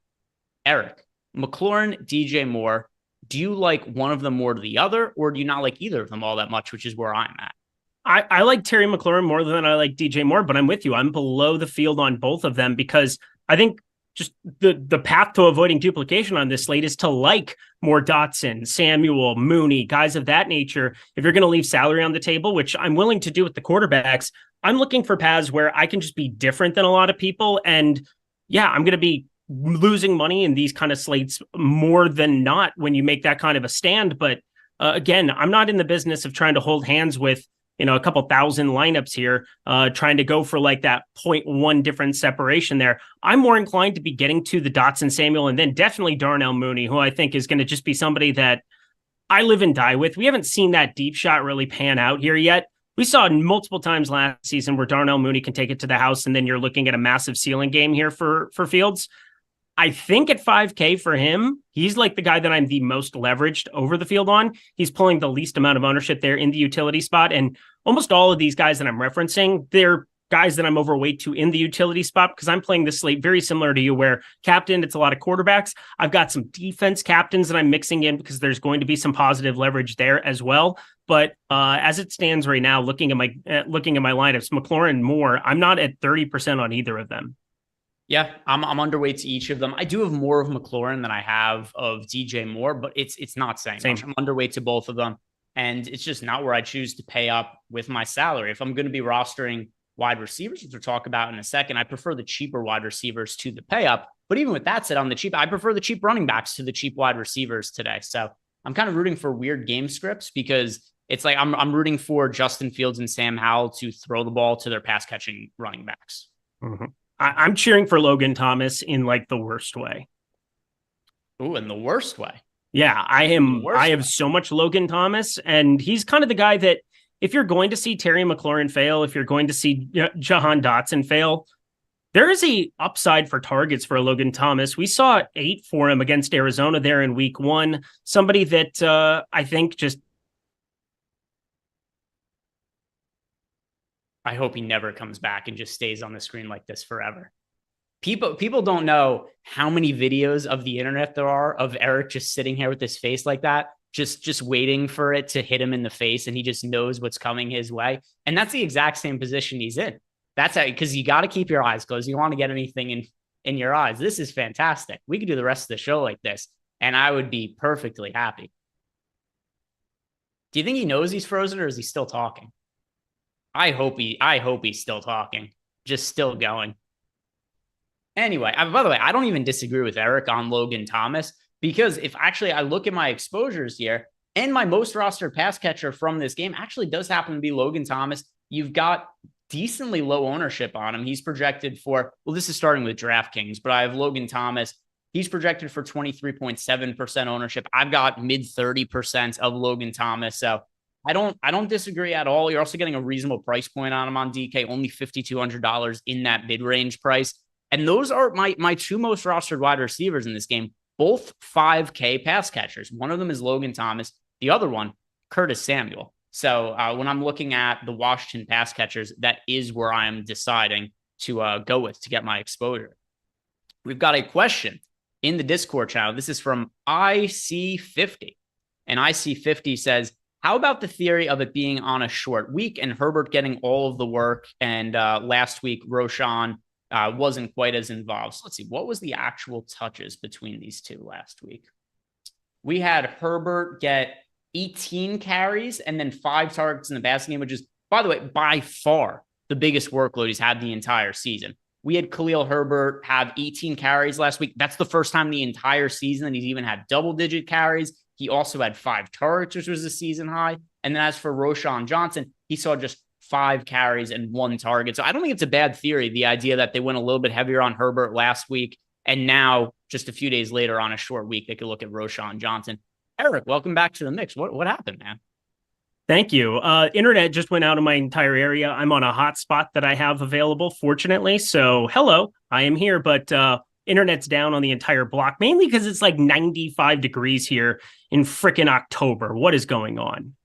Eric, McLaurin, DJ Moore, do you like one of them more to the other, or do you not like either of them all that much, which is where I'm at? I like Terry McLaurin more than I like DJ Moore, but I'm with you. I'm below the field on both of them because I think just the path to avoiding duplication on this slate is to like more Dotson, Samuel, Mooney, guys of that nature. If you're going to leave salary on the table, which I'm willing to do with the quarterbacks, I'm looking for paths where I can just be different than a lot of people. And yeah, I'm going to be losing money in these kind of slates more than not when you make that kind of a stand. But again, I'm not in the business of trying to hold hands with a couple thousand lineups here, trying to go for like that 0.1 difference separation there. I'm more inclined to be getting to the Dotson, Samuel, and then definitely Darnell Mooney, who I think is going to just be somebody that I live and die with. We haven't seen that deep shot really pan out here yet. We saw multiple times last season where Darnell Mooney can take it to the house, and then you're looking at a massive ceiling game here for Fields. I think at 5K for him, he's like the guy that I'm the most leveraged over the field on. He's pulling the least amount of ownership there in the utility spot. And almost all of these guys that I'm referencing, they're guys that I'm overweight to in the utility spot because I'm playing this slate very similar to you where captain, it's a lot of quarterbacks. I've got some defense captains that I'm mixing in because there's going to be some positive leverage there as well. But as it stands right now, looking at my lineups, McLaurin, Moore, I'm not at 30% on either of them. Yeah, I'm underweight to each of them. I do have more of McLaurin than I have of DJ Moore, but it's not saying much. I'm underweight to both of them, and it's just not where I choose to pay up with my salary. If I'm going to be rostering wide receivers, which we'll talk about in a second, I prefer the cheaper wide receivers to the pay up. But even with that said, on the cheap, I prefer the cheap running backs to the cheap wide receivers today. So I'm kind of rooting for weird game scripts because it's like I'm rooting for Justin Fields and Sam Howell to throw the ball to their pass catching running backs. Mm-hmm. I'm cheering for Logan Thomas in like the worst way. Ooh, in the worst way. Yeah, I have so much Logan Thomas, and he's kind of the guy that if you're going to see Terry McLaurin fail, if you're going to see Jahan Dotson fail, there is a upside for targets for Logan Thomas. We saw 8 for him against Arizona there in week 1. Somebody that I think just I hope he never comes back and just stays on the screen like this forever. People don't know how many videos of the internet there are of Eric just sitting here with his face like that, just waiting for it to hit him in the face, and he just knows what's coming his way. And that's the exact same position he's in. That's how, because you got to keep your eyes closed. You don't want to get anything in your eyes. This is fantastic. We could do the rest of the show like this, and I would be perfectly happy. Do you think he knows he's frozen, or is he still talking? I hope he's still talking, just still going. Anyway, by the way, I don't even disagree with Eric on Logan Thomas, because if actually I look at my exposures here, and my most rostered pass catcher from this game actually does happen to be Logan Thomas. You've got decently low ownership on him. He's projected for, well, this is starting with DraftKings, but I have Logan Thomas. He's projected for 23.7% ownership. I've got mid 30% of Logan Thomas. So I don't disagree at all. You're also getting a reasonable price point on him on DK, only $5,200 in that mid-range price. And those are my 2 most rostered wide receivers in this game. both 5K pass catchers. One of them is Logan Thomas. The other one, Curtis Samuel. So when I'm looking at the Washington pass catchers, that is where I'm deciding to go with to get my exposure. We've got a question in the Discord channel. This is from IC50. And IC50 says, how about the theory of it being on a short week and Herbert getting all of the work? And last week, Roshan wasn't quite as involved. So let's see, what was the actual touches between these two last week? We had Herbert get 18 carries and then 5 targets in the passing game, which is, by the way, by far the biggest workload he's had the entire season. We had Khalil Herbert have 18 carries last week. That's the first time the entire season that he's even had double-digit carries. He also had 5 targets, which was a season high. And then as for Roshan Johnson, he saw just 5 carries and 1 target. So I don't think it's a bad theory, the idea that they went a little bit heavier on Herbert last week, and now just a few days later on a short week, they could look at Roshan Johnson. Eric, welcome back to the mix. What happened, man? Thank you. Internet just went out of my entire area. I'm on a hotspot that I have available, fortunately. So hello, I am here, but internet's down on the entire block, mainly because it's like 95 degrees here in frickin' October. What is going on?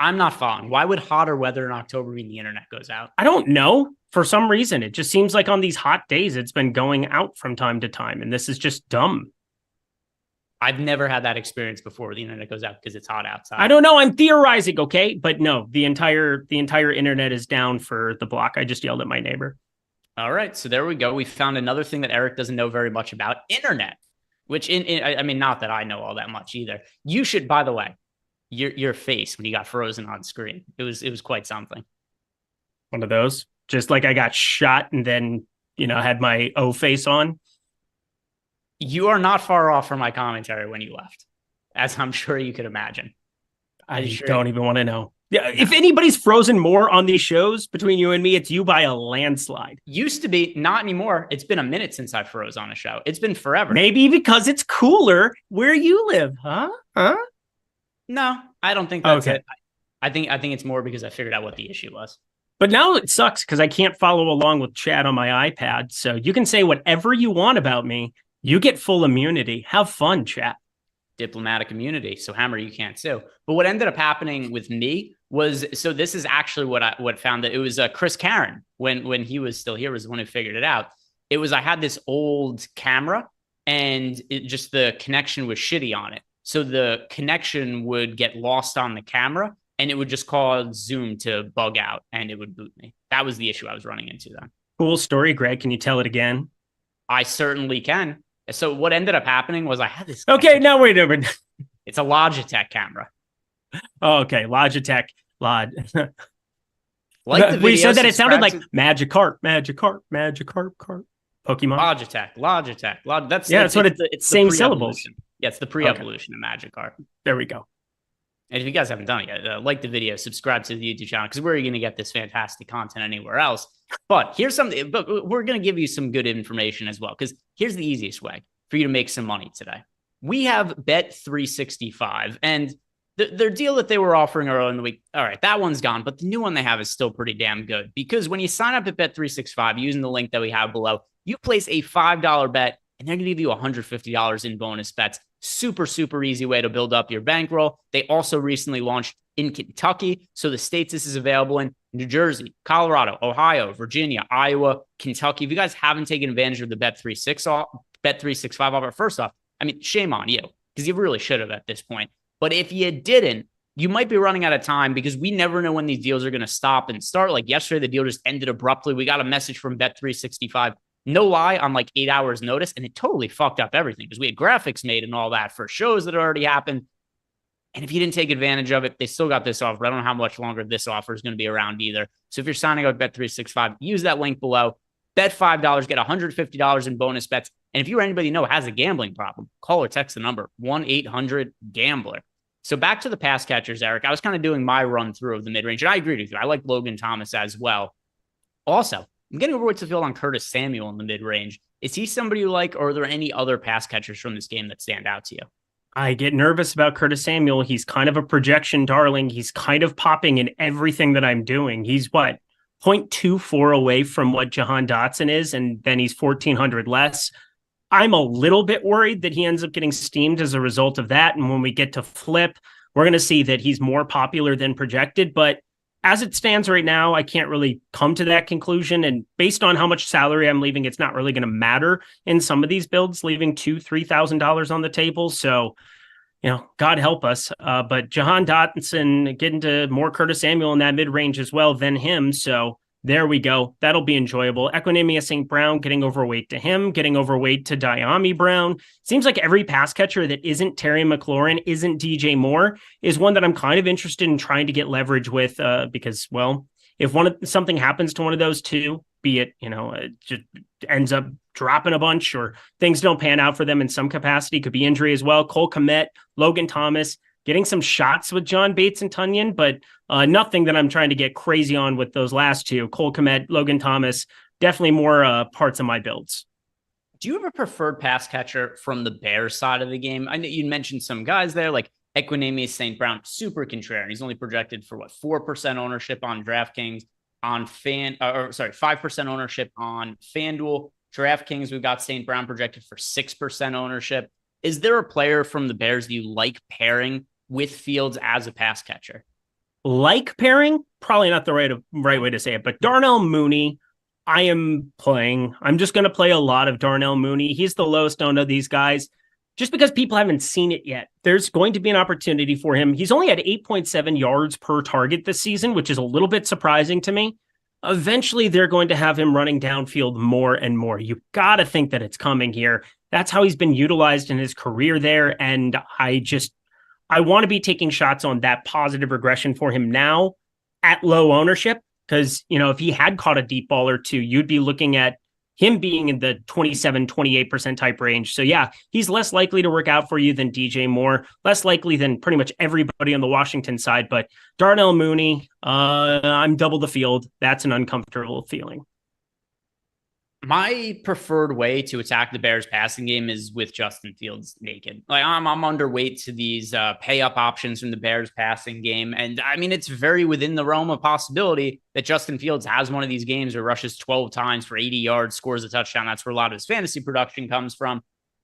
I'm not following. Why would hotter weather in October mean the internet goes out? I don't know. For some reason, it just seems like on these hot days, it's been going out from time to time. And this is just dumb. I've never had that experience before. The internet goes out because it's hot outside. I don't know. I'm theorizing, okay? But no, the entire internet is down for the block. I just yelled at my neighbor. All right. So there we go. We found another thing that Eric doesn't know very much about, internet, which I mean, not that I know all that much either. You should, by the way, your face when you got frozen on screen. It was quite something. One of those, just like I got shot and then, had my O face on. You are not far off from my commentary when you left, as I'm sure you could imagine. I don't even want to know. Yeah, if anybody's frozen more on these shows between you and me, it's you by a landslide. Used to be, not anymore. It's been a minute since I froze on a show. It's been forever. Maybe because it's cooler where you live, huh? No, I don't think that's it. I think it's more because I figured out what the issue was. But now it sucks because I can't follow along with chat on my iPad. So you can say whatever you want about me. You get full immunity. Have fun, chat. Diplomatic immunity. So Hammer, you can't sue. But what ended up happening with me was, so this is actually what found that it was Chris Karen when he was still here was the one who figured it out. It was, I had this old camera and just the connection was shitty on it. So the connection would get lost on the camera and it would just cause Zoom to bug out and it would boot me. That was the issue I was running into then. Cool story, Greg. Can you tell it again? I certainly can. So what ended up happening was I had this. Okay, now wait a minute. It's a Logitech camera. Oh, okay, Logitech. Like the video, we said that it sounded like Magikarp. Pokemon. Logitech. That's what it's same syllables. Yeah, it's the pre-evolution of Magikarp. There we go. And if you guys haven't done it yet, like the video, subscribe to the YouTube channel because where are you going to get this fantastic content anywhere else? But here's something, but we're going to give you some good information as well, because here's the easiest way for you to make some money today. We have Bet365 and their deal that they were offering earlier in the week. All right, that one's gone, but the new one they have is still pretty damn good because when you sign up at Bet365 using the link that we have below, you place a $5 bet and they're going to give you $150 in bonus bets. Super, super easy way to build up your bankroll. They also recently launched in Kentucky. So the states this is available in: New Jersey, Colorado, Ohio, Virginia, Iowa, Kentucky. If you guys haven't taken advantage of the Bet365 offer, first off, I mean, shame on you because you really should have at this point. But if you didn't, you might be running out of time because we never know when these deals are going to stop and start. Like yesterday, the deal just ended abruptly. We got a message from Bet365. No lie, on like 8 hours notice, and it totally fucked up everything because we had graphics made and all that for shows that had already happened. And if you didn't take advantage of it, they still got this offer. I don't know how much longer this offer is going to be around either. So if you're signing up with Bet365, use that link below. Bet $5, get $150 in bonus bets. And if you or anybody you know has a gambling problem, call or text the number 1-800-GAMBLER. So back to the pass catchers, Eric. I was kind of doing my run through of the mid-range, and I agreed with you. I like Logan Thomas as well. Also, I'm getting over what's the field on Curtis Samuel in the mid-range. Is he somebody you like, or are there any other pass catchers from this game that stand out to you? I get nervous about Curtis Samuel. He's kind of a projection darling. He's kind of popping in everything that I'm doing. He's 0.24 away from what Jahan Dotson is, and then he's 1,400 less. I'm a little bit worried that he ends up getting steamed as a result of that. And when we get to flip, we're going to see that he's more popular than projected. But as it stands right now, I can't really come to that conclusion. And based on how much salary I'm leaving, it's not really going to matter in some of these builds, leaving $2,000-$3,000 on the table. So, God help us. But Jahan Dotson getting to more Curtis Samuel in that mid-range as well than him. So there we go. That'll be enjoyable. Equinemius St. Brown getting overweight to him, getting overweight to Diami Brown. Seems like every pass catcher that isn't Terry McLaurin, isn't DJ Moore, is one that I'm kind of interested in trying to get leverage with because, well, if something happens to one of those two, be it, it just ends up dropping a bunch or things don't pan out for them in some capacity, could be injury as well. Cole Kmet, Logan Thomas, getting some shots with John Bates and Tunyon, but nothing that I'm trying to get crazy on with those last two. Cole Kmet, Logan Thomas, definitely more parts of my builds. Do you have a preferred pass catcher from the Bears side of the game? I know you mentioned some guys there, like Equinemius St. Brown, super contrarian. He's only projected for 4% ownership on DraftKings, on 5% ownership on FanDuel. DraftKings, we've got St. Brown projected for 6% ownership. Is there a player from the Bears that you like pairing with Fields as a pass catcher? Like pairing? Probably not the right way to say it, but Darnell Mooney, I am playing. I'm just going to play a lot of Darnell Mooney. He's the lowest owned of these guys. Just because people haven't seen it yet, there's going to be an opportunity for him. He's only had 8.7 yards per target this season, which is a little bit surprising to me. Eventually, they're going to have him running downfield more and more. You got to think that it's coming here. That's how he's been utilized in his career there. And I want to be taking shots on that positive regression for him now at low ownership. Because, if he had caught a deep ball or two, you'd be looking at him being in the 27, 28% type range. So yeah, he's less likely to work out for you than DJ Moore, less likely than pretty much everybody on the Washington side. But Darnell Mooney, I'm double the field. That's an uncomfortable feeling. My preferred way to attack the Bears passing game is with Justin Fields naked. Like I'm underweight to these pay up options from the Bears passing game. And I mean, it's very within the realm of possibility that Justin Fields has one of these games where rushes 12 times for 80 yards, scores a touchdown. That's where a lot of his fantasy production comes from.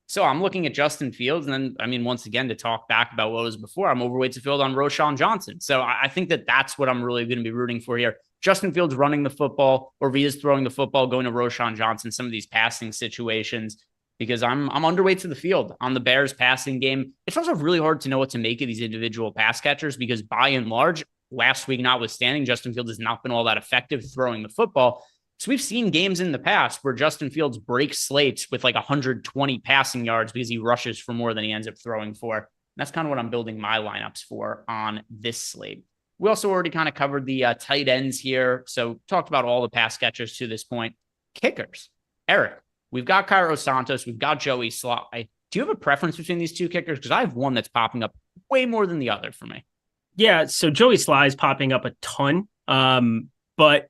So I'm looking at Justin Fields. And then, I mean, once again, to talk back about what was before, I'm overweight to Field on Roschon Johnson. So I think that that's what I'm really going to be rooting for here. Justin Fields running the football, or Via's throwing the football, going to Roschon Johnson, some of these passing situations, because I'm underweight to the field on the Bears passing game. It's also really hard to know what to make of these individual pass catchers because by and large, last week notwithstanding, Justin Fields has not been all that effective throwing the football. So we've seen games in the past where Justin Fields breaks slates with like 120 passing yards because he rushes for more than he ends up throwing for. And that's kind of what I'm building my lineups for on this slate. We also already kind of covered the tight ends here. So talked about all the pass catchers to this point. Kickers. Eric, we've got Cairo Santos. We've got Joey Sly. Do you have a preference between these two kickers? Because I have one that's popping up way more than the other for me. Yeah, so Joey Sly is popping up a ton. But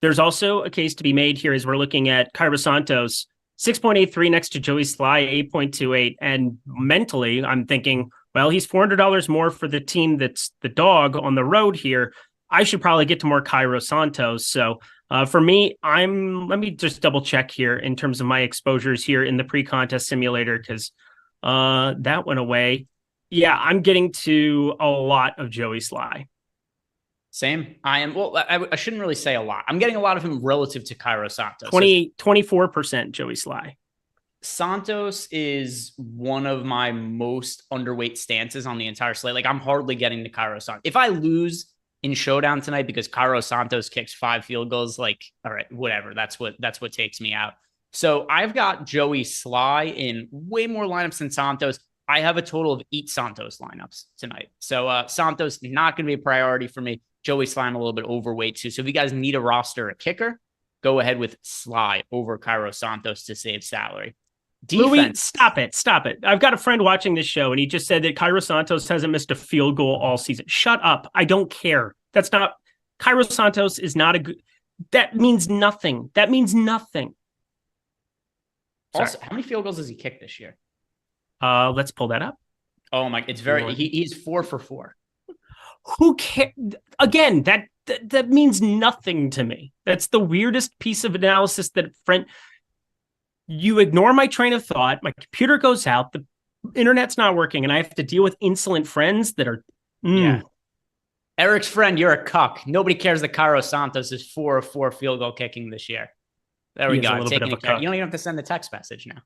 there's also a case to be made here as we're looking at Cairo Santos, 6.83 next to Joey Sly, 8.28. And mentally, I'm thinking, well, he's $400 more for the team that's the dog on the road here. I should probably get to more Cairo Santos. So for me, let me just double check here in terms of my exposures here in the pre-contest simulator, because that went away. Yeah, I'm getting to a lot of Joey Sly. Same. I am. Well, I shouldn't really say a lot. I'm getting a lot of him relative to Cairo Santos. 24% Joey Sly. Santos is one of my most underweight stances on the entire slate. Like I'm hardly getting to Cairo Santos. If I lose in Showdown tonight because Cairo Santos kicks 5 field goals, like, all right, whatever. That's what takes me out. So I've got Joey Sly in way more lineups than Santos. I have a total of 8 Santos lineups tonight. So Santos not going to be a priority for me. Joey Sly I'm a little bit overweight too. So if you guys need a roster, a kicker, go ahead with Sly over Cairo Santos to save salary. Defense. Louis, stop it. I've got a friend watching this show, and he just said that Cairo Santos hasn't missed a field goal all season. Shut up. I don't care. Cairo Santos is not a good, that means nothing. Also, how many field goals has he kicked this year? Let's pull that up. Oh my, it's very, he's 4 for 4. Who cares? Again, that means nothing to me. That's the weirdest piece of analysis that friend. you ignore my train of thought. My computer goes out. The internet's not working, and I have to deal with insolent friends that are. Yeah. Eric's friend, you're a cuck. Nobody cares that Cairo Santos is 4 of 4 field goal kicking this year. There we go. You don't even have to send the text message now.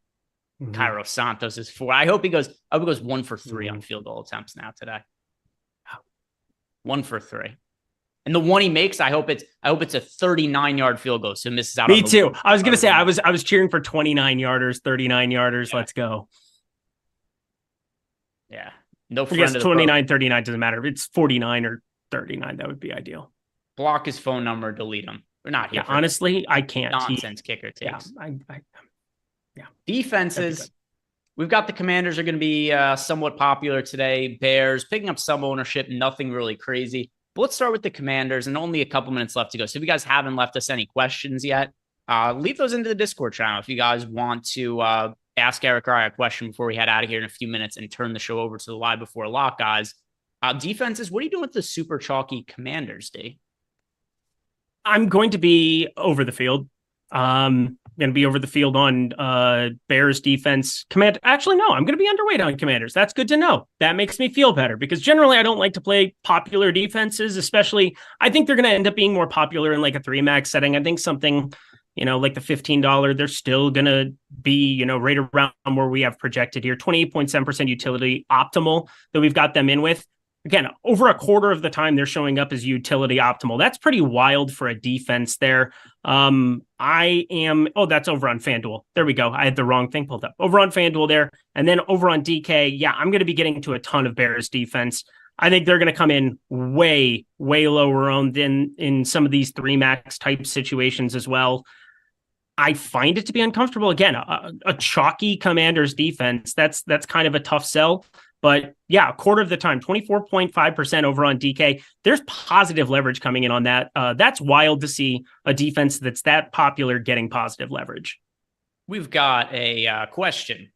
Mm-hmm. Cairo Santos is 4. I hope he goes 1 for 3 on field goal attempts now today. 1 for 3. And the one he makes, I hope it's a 39-yard field goal. So misses out. Me too. I was gonna say I was cheering for 29-yarders, 39-yarders. Yeah. Let's go. Yeah. No friend of the 29, 39 doesn't matter. If it's 49 or 39, that would be ideal. Block his phone number, delete him. We're not here. Yeah, honestly, I can't. Nonsense kicker takes. Yeah. Defenses. We've got the Commanders are going to be somewhat popular today. Bears picking up some ownership, nothing really crazy. But let's start with the Commanders, and only a couple minutes left to go. So if you guys haven't left us any questions yet, leave those into the Discord channel. If you guys want to ask Eric or I a question before we head out of here in a few minutes and turn the show over to the live before lock guys. Defenses, what are you doing with the super chalky Commanders, D? I'm going to be over the field. Going to be over the field on Bears defense. Actually, no, I'm going to be underweight on Commanders. That's good to know. That makes me feel better because generally I don't like to play popular defenses, especially I think they're going to end up being more popular in like a 3-max setting. I think something, like the $15, they're still going to be, right around where we have projected here. 28.7% utility optimal that we've got them in with. Again, over a quarter of the time they're showing up as utility optimal. That's pretty wild for a defense there. That's over on FanDuel. There we go. I had the wrong thing pulled up. Over on FanDuel there. And then over on DK, I'm going to be getting to a ton of Bears defense. I think they're going to come in way, way lower owned than in some of these 3-max type situations as well. I find it to be uncomfortable. Again, a chalky Commanders defense. That's kind of a tough sell. But a quarter of the time, 24.5% over on DK. There's positive leverage coming in on that. That's wild to see a defense that's that popular getting positive leverage. We've got a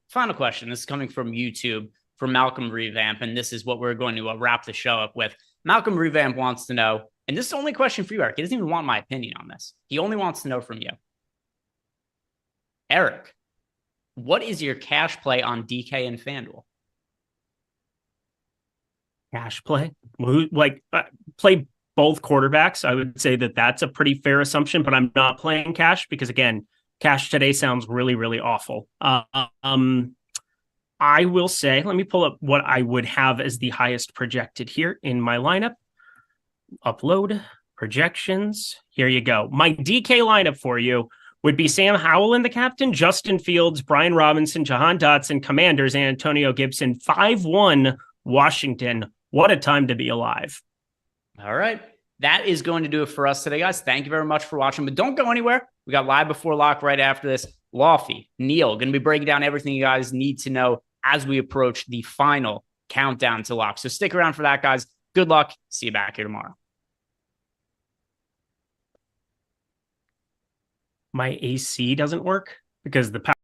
final question. This is coming from YouTube from Malcolm Revamp, and this is what we're going to wrap the show up with. Malcolm Revamp wants to know, and this is the only question for you, Eric. He doesn't even want my opinion on this. He only wants to know from you. Eric, what is your cash play on DK and FanDuel? Cash play? Play both quarterbacks. I would say that that's a pretty fair assumption, but I'm not playing cash because, again, cash today sounds really, really awful. I will say, let me pull up what I would have as the highest projected here in my lineup. Upload projections. Here you go. My DK lineup for you would be Sam Howell in the captain, Justin Fields, Brian Robinson, Jahan Dotson, Commanders, and Antonio Gibson. 5-1 Washington. What a time to be alive. All right. That is going to do it for us today, guys. Thank you very much for watching, but don't go anywhere. We got live before lock right after this. Laufey, Neil, going to be breaking down everything you guys need to know as we approach the final countdown to lock. So stick around for that, guys. Good luck. See you back here tomorrow. My AC doesn't work because the power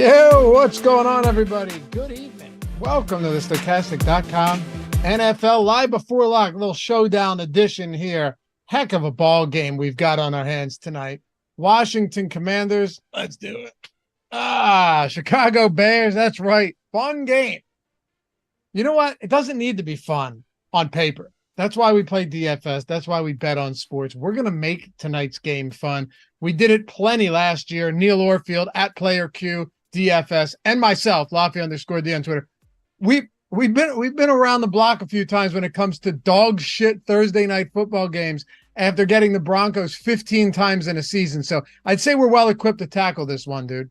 Yo, what's going on, everybody? Good evening. Welcome to the Stochastic.com NFL Live Before Lock, little showdown edition here. Heck of a ball game we've got on our hands tonight. Washington Commanders, let's do it. Chicago Bears, that's right. Fun game. You know what? It doesn't need to be fun on paper. That's why we play DFS. That's why we bet on sports. We're going to make tonight's game fun. We did it plenty last year. Neil Orfield at Player Q, DFS, and myself, Loughran_D on Twitter. We've been around the block a few times when it comes to dog shit Thursday night football games after getting the Broncos 15 times in a season. So I'd say we're well equipped to tackle this one, dude.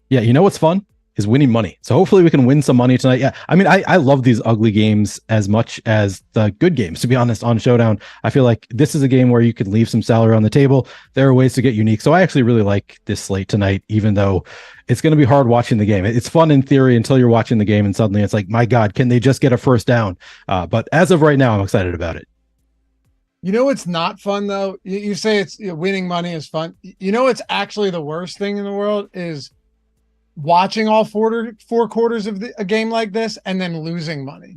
Yeah, you know what's fun? Is winning money. So hopefully we can win some money tonight. Yeah, I mean, I love these ugly games as much as the good games, to be honest, on Showdown. I feel like this is a game where you can leave some salary on the table. There are ways to get unique. So I actually really like this slate tonight, even though it's going to be hard watching the game. It's fun in theory until you're watching the game and suddenly it's like, my God, can they just get a first down? But as of right now, I'm excited about it. You know what's not fun, though? You say it's winning money is fun. You know what's actually the worst thing in the world is watching all four quarters of a game like this and then losing money.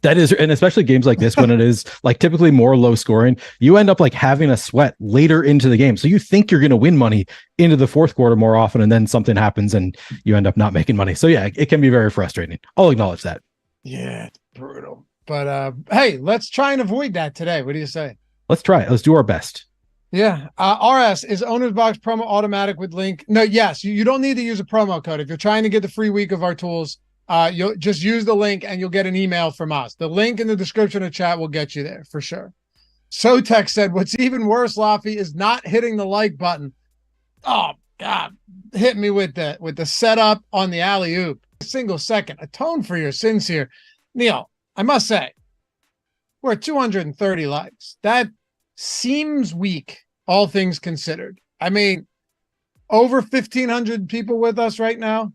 That is, and especially games like this when it is like typically more low scoring, you end up like having a sweat later into the game. So you think you're going to win money into the fourth quarter more often, and then something happens and you end up not making money. So yeah, it can be very frustrating. I'll acknowledge that. Yeah, it's brutal. But hey, let's try and avoid that today. What do you say? Let's try it. Let's do our best. Yeah. RS, is Owner's Box promo automatic with link? No, yes. You don't need to use a promo code. If you're trying to get the free week of our tools, you'll just use the link and you'll get an email from us. The link in the description of chat will get you there for sure. Sotek said, what's even worse, Laffy, is not hitting the like button. Oh, God. Hit me with the setup on the alley-oop. A single second. Atone for your sins here. Neil, I must say, we're at 230 likes. That seems weak, all things considered. I mean, over 1,500 people with us right now.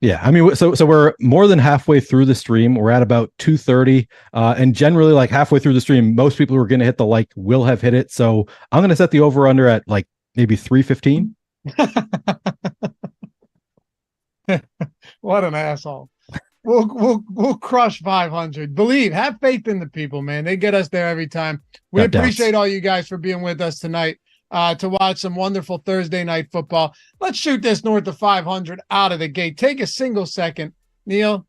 Yeah, I mean, so we're more than halfway through the stream. We're at about 230, and generally, like halfway through the stream, most people who are going to hit the like will have hit it. So I'm going to set the over under at like maybe 315. What an asshole! We'll crush 500. Believe, have faith in the people, man. They get us there every time. We appreciate all you guys for being with us tonight to watch some wonderful Thursday night football. Let's shoot this north of 500 out of the gate. Take a single second, Neil.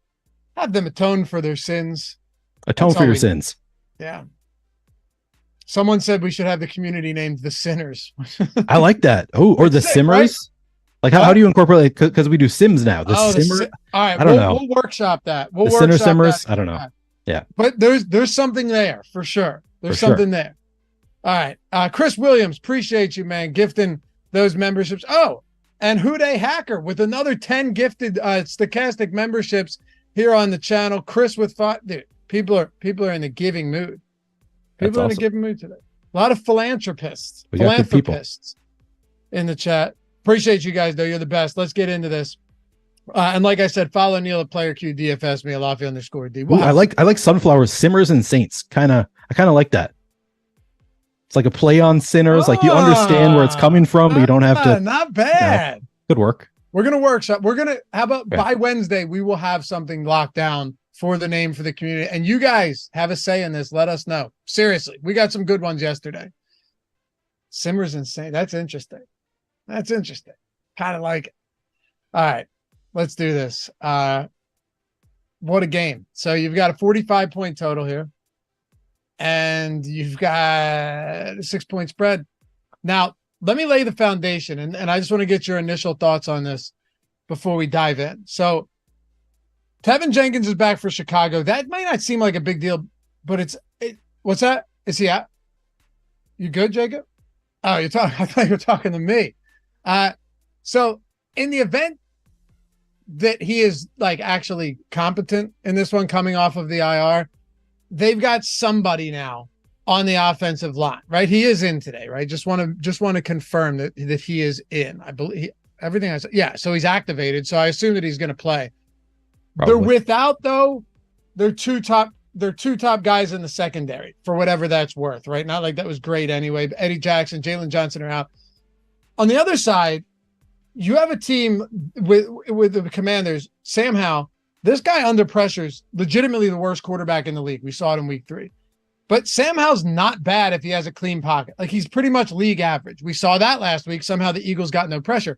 Have them atone for their sins. Atone for your sins. Yeah. Someone said we should have the community named the Sinners. I like that. Oh, or the Simmers. Right? Like how do you incorporate? Because we do Sims now. The Simmer. All right, I don't know. We'll workshop that. We'll the workshop Simmers. that. I don't know. Yeah, but there's something there for sure. There's something there. All right, Chris Williams, appreciate you, man, gifting those memberships. Oh, and Huday Hacker with another 10 gifted Stochastic memberships here on the channel. Chris with 5. Dude, people are in the giving mood. People are in the giving mood today. A lot of philanthropists in the chat. Appreciate you guys, though. You're the best. Let's get into this. And like I said, follow Neil at Player Q DFS me, Alofi_D. Wow. I like sunflowers, Simmers and Saints. I kind of like that. It's like a play on sinners. Like you understand where it's coming from, but you don't have to. Not bad. Good work. We're gonna workshop. How about by Wednesday we will have something locked down for the name for the community, and you guys have a say in this. Let us know. Seriously, we got some good ones yesterday. Simmers and Saints. That's interesting. Kind of like it. All right, let's do this. What a game. So you've got a 45-point total here, and you've got a 6-point spread. Now, let me lay the foundation, and I just want to get your initial thoughts on this before we dive in. So Tevin Jenkins is back for Chicago. That might not seem like a big deal, but what's that? Is he out? You good, Jacob? Oh, I thought you were talking to me. So in the event that he is like actually competent in this one coming off of the IR, they've got somebody now on the offensive line, right? He is in today, right? Just want to confirm that he is in. I believe everything I said. Yeah. So he's activated. So I assume that he's going to play. Probably. They're without though. They're two top guys in the secondary for whatever that's worth, right? Not like that was great anyway. But Eddie Jackson, Jalen Johnson are out. On the other side, you have a team with the Commanders, Sam Howell. This guy under pressure is legitimately the worst quarterback in the league. We saw it in week 3. But Sam Howell's not bad if he has a clean pocket. Like, he's pretty much league average. We saw that last week. Somehow the Eagles got no pressure.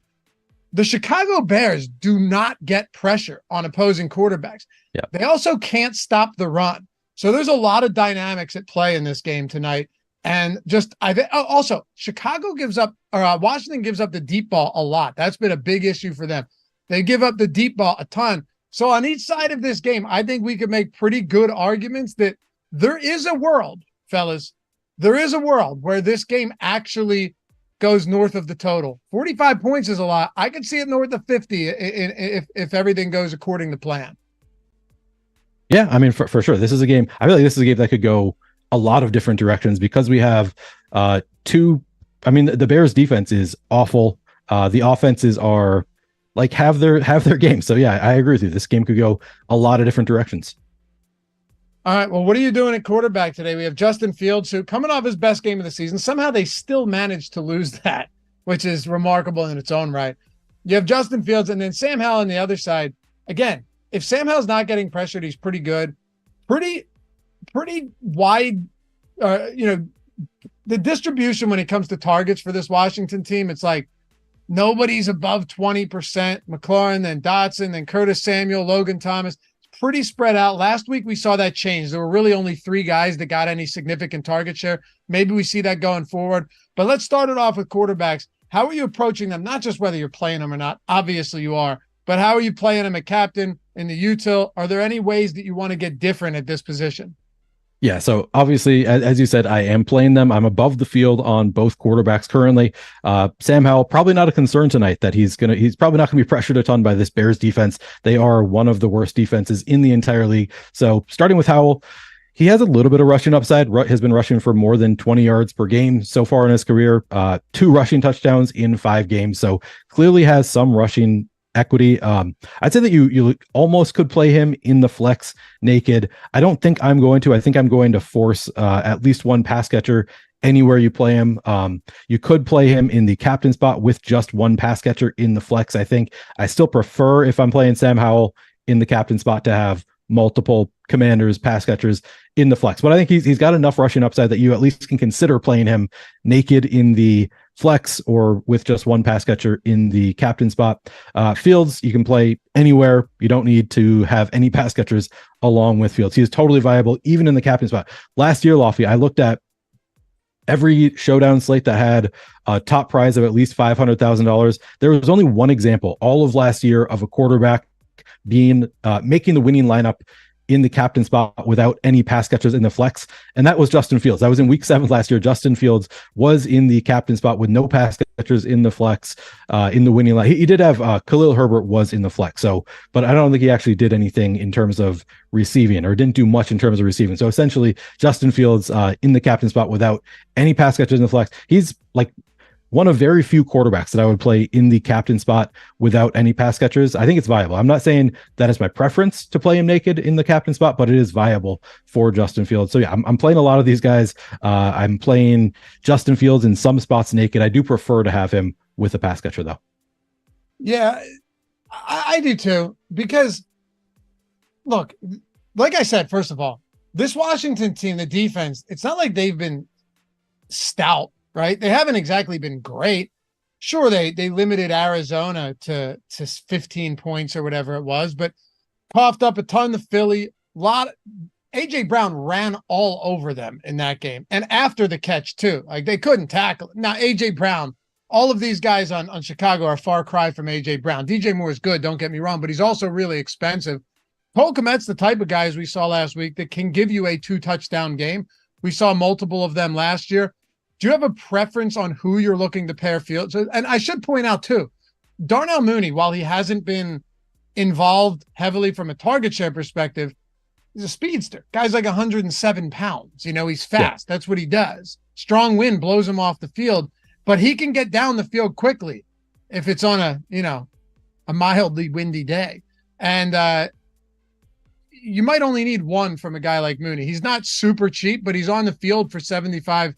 The Chicago Bears do not get pressure on opposing quarterbacks. Yeah. They also can't stop the run. So there's a lot of dynamics at play in this game tonight. And just also Chicago gives up, or Washington gives up the deep ball a lot. That's been a big issue for them. They give up the deep ball a ton. So on each side of this game, I think we could make pretty good arguments that there is a world, fellas. There is a world where this game actually goes north of the total. 45 points is a lot. I could see it north of 50 if everything goes according to plan. Yeah, I mean, for sure. This is a game. I feel like this is a game that could go a lot of different directions because we have the Bears defense is awful. The offenses are like have their game. So yeah, I agree with you. This game could go a lot of different directions. All right. Well, what are you doing at quarterback today? We have Justin Fields, who coming off his best game of the season. Somehow they still managed to lose that, which is remarkable in its own right. You have Justin Fields and then Sam Howell on the other side. Again, if Sam Howell's not getting pressured, he's pretty good. Pretty wide, the distribution when it comes to targets for this Washington team, it's like nobody's above 20%. McLaurin, then Dotson, then Curtis Samuel, Logan Thomas. Pretty spread out. Last week we saw that change. There were really only 3 guys that got any significant target share. Maybe we see that going forward. But let's start it off with quarterbacks. How are you approaching them? Not just whether you're playing them or not. Obviously you are. But how are you playing them at captain, in the util? Are there any ways that you want to get different at this position? Yeah, so obviously, as you said, I am playing them. I'm above the field on both quarterbacks currently. Sam Howell, probably not a concern tonight that he's probably not gonna be pressured a ton by this Bears defense. They are one of the worst defenses in the entire league. So starting with Howell, he has a little bit of rushing upside, has been rushing for more than 20 yards per game so far in his career, 2 rushing touchdowns in 5 games. So clearly has some rushing equity. I'd say that you almost could play him in the flex naked. I don't think I'm going to. I think I'm going to force at least one pass catcher anywhere you play him. You could play him in the captain spot with just one pass catcher in the flex. I think I still prefer, if I'm playing Sam Howell in the captain spot, to have multiple Commanders pass catchers in the flex. But I think he's got enough rushing upside that you at least can consider playing him naked in the flex or with just one pass catcher in the captain spot. Fields, you can play anywhere. You don't need to have any pass catchers along with Fields. He is totally viable even in the captain spot. Last year, Lofty, I looked at every showdown slate that had a top prize of at least $500,000. There was only one example all of last year of a quarterback being making the winning lineup in the captain spot without any pass catchers in the flex, and that was Justin Fields. That was in week 7 last year. Justin Fields was in the captain spot with no pass catchers in the flex in the winning line. He did have Khalil Herbert was in the flex, but I don't think he actually did anything in terms of receiving, or didn't do much in terms of receiving. So essentially Justin Fields in the captain spot without any pass catchers in the flex. He's like one of very few quarterbacks that I would play in the captain spot without any pass catchers. I think it's viable. I'm not saying that is my preference to play him naked in the captain spot, but it is viable for Justin Fields. So yeah, I'm playing a lot of these guys. I'm playing Justin Fields in some spots naked. I do prefer to have him with a pass catcher though. Yeah, I do too, because look, like I said, first of all, this Washington team, the defense, it's not like they've been stout, right? They haven't exactly been great. Sure, they limited Arizona to 15 points or whatever it was, but coughed up a ton to Philly. AJ Brown ran all over them in that game, and after the catch too. Like, they couldn't tackle it. Now AJ Brown, all of these guys on Chicago are far cry from AJ Brown. DJ Moore is good, don't get me wrong, but he's also really expensive. Cole Kmet's the type of guys we saw last week that can give you a 2-touchdown game. We saw multiple of them last year. Do you have a preference on who you're looking to pair Fields? And I should point out too, Darnell Mooney, while he hasn't been involved heavily from a target share perspective, he's a speedster. Guy's like 107 pounds. He's fast. Yeah. That's what he does. Strong wind blows him off the field, but he can get down the field quickly if it's on a mildly windy day. And you might only need one from a guy like Mooney. He's not super cheap, but he's on the field for 75+%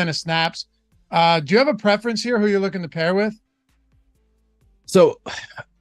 of snaps. Do you have a preference here who you're looking to pair with? So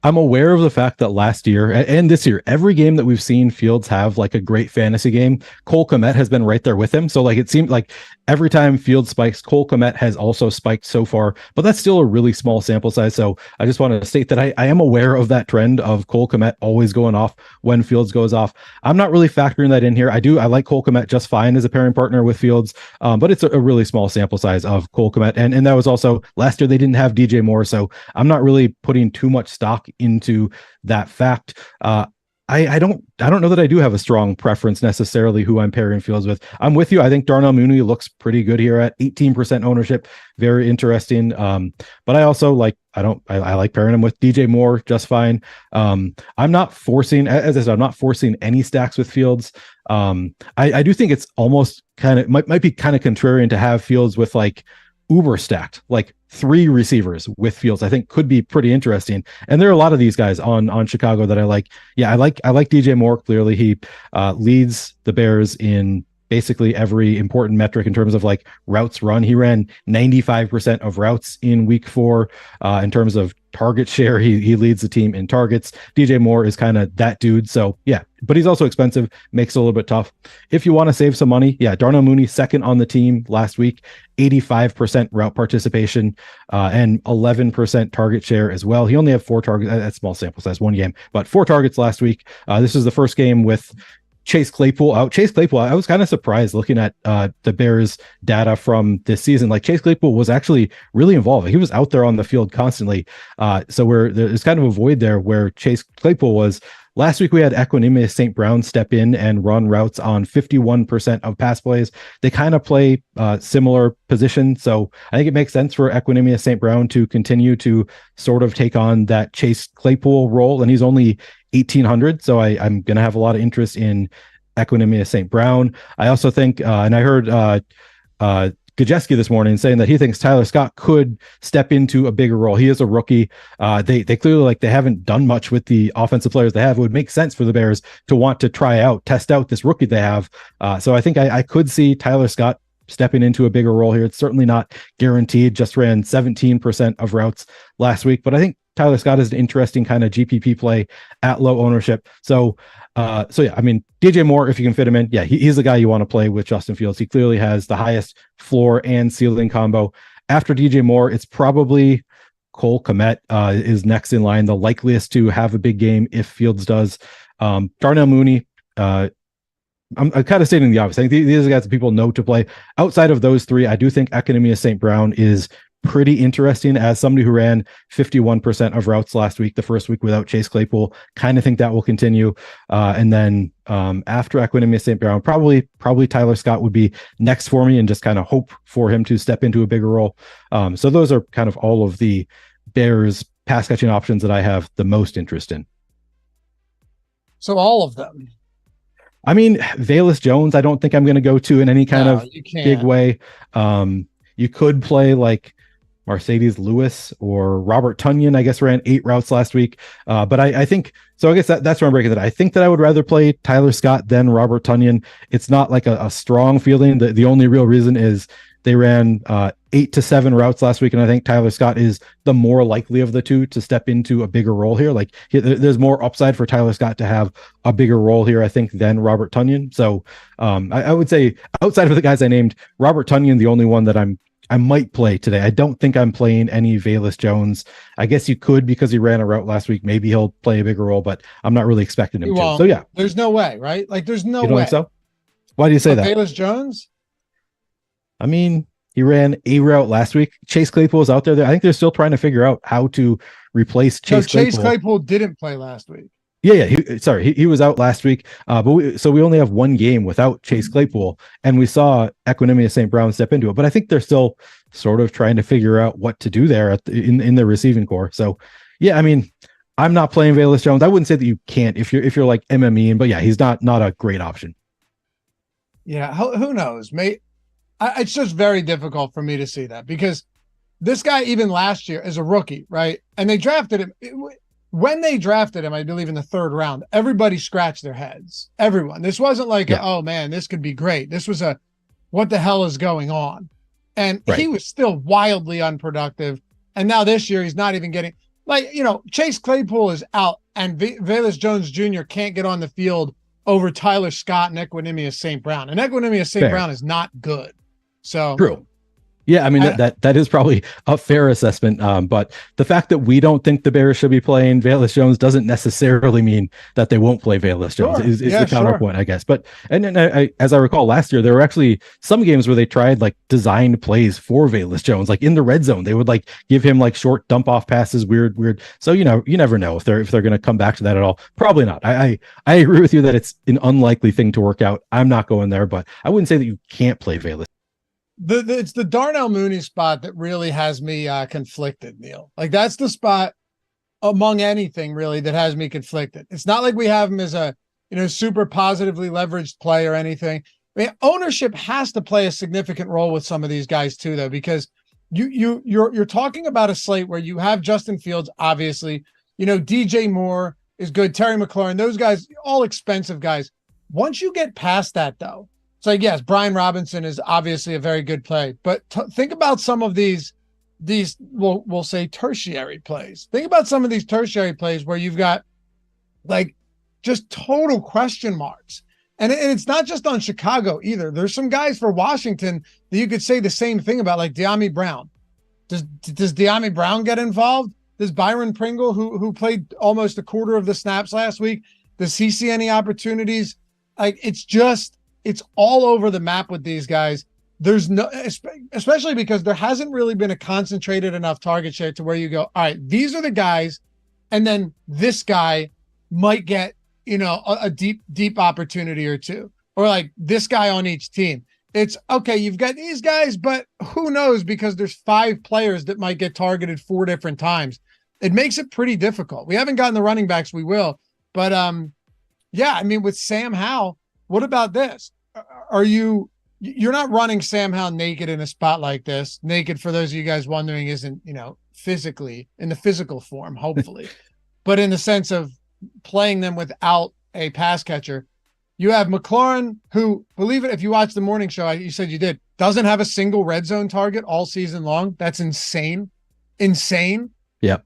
I'm aware of the fact that last year and this year, every game that we've seen Fields have like a great fantasy game, Cole Kmet has been right there with him. So like it seemed like every time Fields spikes, Cole Kmet has also spiked so far, but that's still a really small sample size. So I just want to state that I am aware of that trend of Cole Kmet always going off when Fields goes off. I'm not really factoring that in here. I like Cole Kmet just fine as a pairing partner with Fields, but it's a really small sample size of Cole Kmet. And that was also last year they didn't have DJ Moore. So I'm not really putting too much stock into that fact. I don't know that I do have a strong preference necessarily who I'm pairing Fields with. I'm with you. I think Darnell Mooney looks pretty good here at 18% ownership. Very interesting. But I also like pairing him with DJ Moore just fine. I'm not forcing, as I said, I'm not forcing any stacks with Fields. I do think it's almost kind of might be kind of contrarian to have Fields with like uber stacked, like 3 receivers with Fields. I think could be pretty interesting. And there are a lot of these guys on Chicago that I like. Yeah, I like DJ Moore. Clearly he leads the Bears in basically every important metric in terms of like routes run. He ran 95% of routes in week 4. In terms of target share, he leads the team in targets. DJ Moore is kind of that dude. So yeah, but he's also expensive, makes it a little bit tough. If you want to save some money, yeah, Darnell Mooney, second on the team last week, 85% route participation, and 11% target share as well. He only had 4 targets, that's small sample size, 1 game, but 4 targets last week. This is the first game with Chase Claypool out. Chase Claypool, I was kind of surprised looking at the Bears data from this season. Like Chase Claypool was actually really involved. He was out there on the field constantly. So there's kind of a void there where Chase Claypool was. Last week we had Equanimous St. Brown step in and run routes on 51% of pass plays. They kind of play similar position. So I think it makes sense for Equanimous St. Brown to continue to sort of take on that Chase Claypool role. And he's only 1,800. So I'm going to have a lot of interest in Equanimous St. Brown. I also think, and I heard Gajeski this morning saying that he thinks Tyler Scott could step into a bigger role. He is a rookie. They clearly they haven't done much with the offensive players they have. It would make sense for the Bears to want to test out this rookie they have. So I think I could see Tyler Scott stepping into a bigger role here. It's certainly not guaranteed. Just ran 17% of routes last week, but I think Tyler Scott is an interesting kind of GPP play at low ownership. So yeah, I mean, DJ Moore, if you can fit him in, yeah, he's the guy you want to play with Justin Fields. He clearly has the highest floor and ceiling combo. After DJ Moore, it's probably Cole Kmet is next in line, the likeliest to have a big game if Fields does. Darnell Mooney, I'm kind of stating the obvious. I think these are the guys that people know to play. Outside of those 3, I do think Equanimous St. Brown is pretty interesting as somebody who ran 51% of routes last week, the first week without Chase Claypool. Kind of think that will continue. And then after Equanimous St. Brown, probably Tyler Scott would be next for me and just kind of hope for him to step into a bigger role. So those are kind of all of the Bears pass catching options that I have the most interest in. So all of them. I mean, Velus Jones, I don't think I'm going to go to in any kind of big way. You could play like Mercedes Lewis or Robert Tonyan, I guess, ran 8 routes last week. But I think, so I guess that's where I'm breaking that. I think that I would rather play Tyler Scott than Robert Tonyan. It's not like a strong feeling. The only real reason is they ran 8 to 7 routes last week. And I think Tyler Scott is the more likely of the two to step into a bigger role here. Like there's more upside for Tyler Scott to have a bigger role here, I think, than Robert Tonyan. So I would say outside of the guys I named, Robert Tonyan, the only one that I might play today. I don't think I'm playing any Velus Jones. I guess you could because he ran a route last week. Maybe he'll play a bigger role, but I'm not really expecting him to. So yeah, there's no way, right? Like there's no way. You don't think so? Why do you say that? Velus Jones? I mean, he ran a route last week. Chase Claypool is out there. I think they're still trying to figure out how to replace Chase Claypool. Chase Claypool didn't play last week. Yeah. He was out last week. But we only have 1 game without Chase Claypool, and we saw Equanimous St. Brown step into it. But I think they're still sort of trying to figure out what to do there in the receiving core. So yeah, I mean, I'm not playing Velus Jones. I wouldn't say that you can't if you're like MME, but yeah, he's not a great option. Yeah, who knows? It's just very difficult for me to see that because this guy, even last year, is a rookie, right? And they drafted him. When they drafted him, I believe in the 3rd round, everybody scratched their heads. Everyone. This wasn't like, oh man, this could be great. This was what the hell is going on? And he was still wildly unproductive. And now this year, he's not even getting, like, Chase Claypool is out and Velus Jones Jr. can't get on the field over Tyler Scott and Equanimous St. Brown. And Equanimous St. Brown is not good. So true. Yeah, I mean, that is probably a fair assessment. But the fact that we don't think the Bears should be playing Velus Jones doesn't necessarily mean that they won't play Velus Jones. Is the counterpoint, I guess. But and then as I recall, last year there were actually some games where they tried like designed plays for Velus Jones, like in the red zone. They would like give him like short dump off passes, weird. So you never know if they're going to come back to that at all. Probably not. I agree with you that it's an unlikely thing to work out. I'm not going there, but I wouldn't say that you can't play Velus. It's the Darnell Mooney spot that really has me conflicted, Neil. Like that's the spot among anything really that has me conflicted. It's not like we have him as a super positively leveraged play or anything. I mean, ownership has to play a significant role with some of these guys too, though, because you're talking about a slate where you have Justin Fields, obviously, DJ Moore is good, Terry McLaurin, those guys, all expensive guys. Once you get past that, though. So yes, Brian Robinson is obviously a very good play, but think about some of these we'll say tertiary plays. Think about some of these tertiary plays where you've got like just total question marks. And it's not just on Chicago either. There's some guys for Washington that you could say the same thing about, like De'Ami Brown. Does De'Ami Brown get involved? Does Byron Pringle, who played almost a quarter of the snaps last week, does he see any opportunities? Like it's all over the map with these guys. There's no, especially because there hasn't really been a concentrated enough target share to where you go, all right, these are the guys. And then this guy might get, a deep opportunity or two, or like this guy on each team. It's okay. You've got these guys, but who knows? Because there's 5 players that might get targeted 4 different times. It makes it pretty difficult. We haven't gotten the running backs. We will, but yeah, I mean, with Sam Howell, what about this? You're not running Sam Howell naked in a spot like this. Naked, for those of you guys wondering, isn't, physically in the physical form, hopefully, but in the sense of playing them without a pass catcher. You have McLaurin, who, believe it, if you watch the morning show, you said you did, doesn't have a single red zone target all season long. That's insane. Yeah. I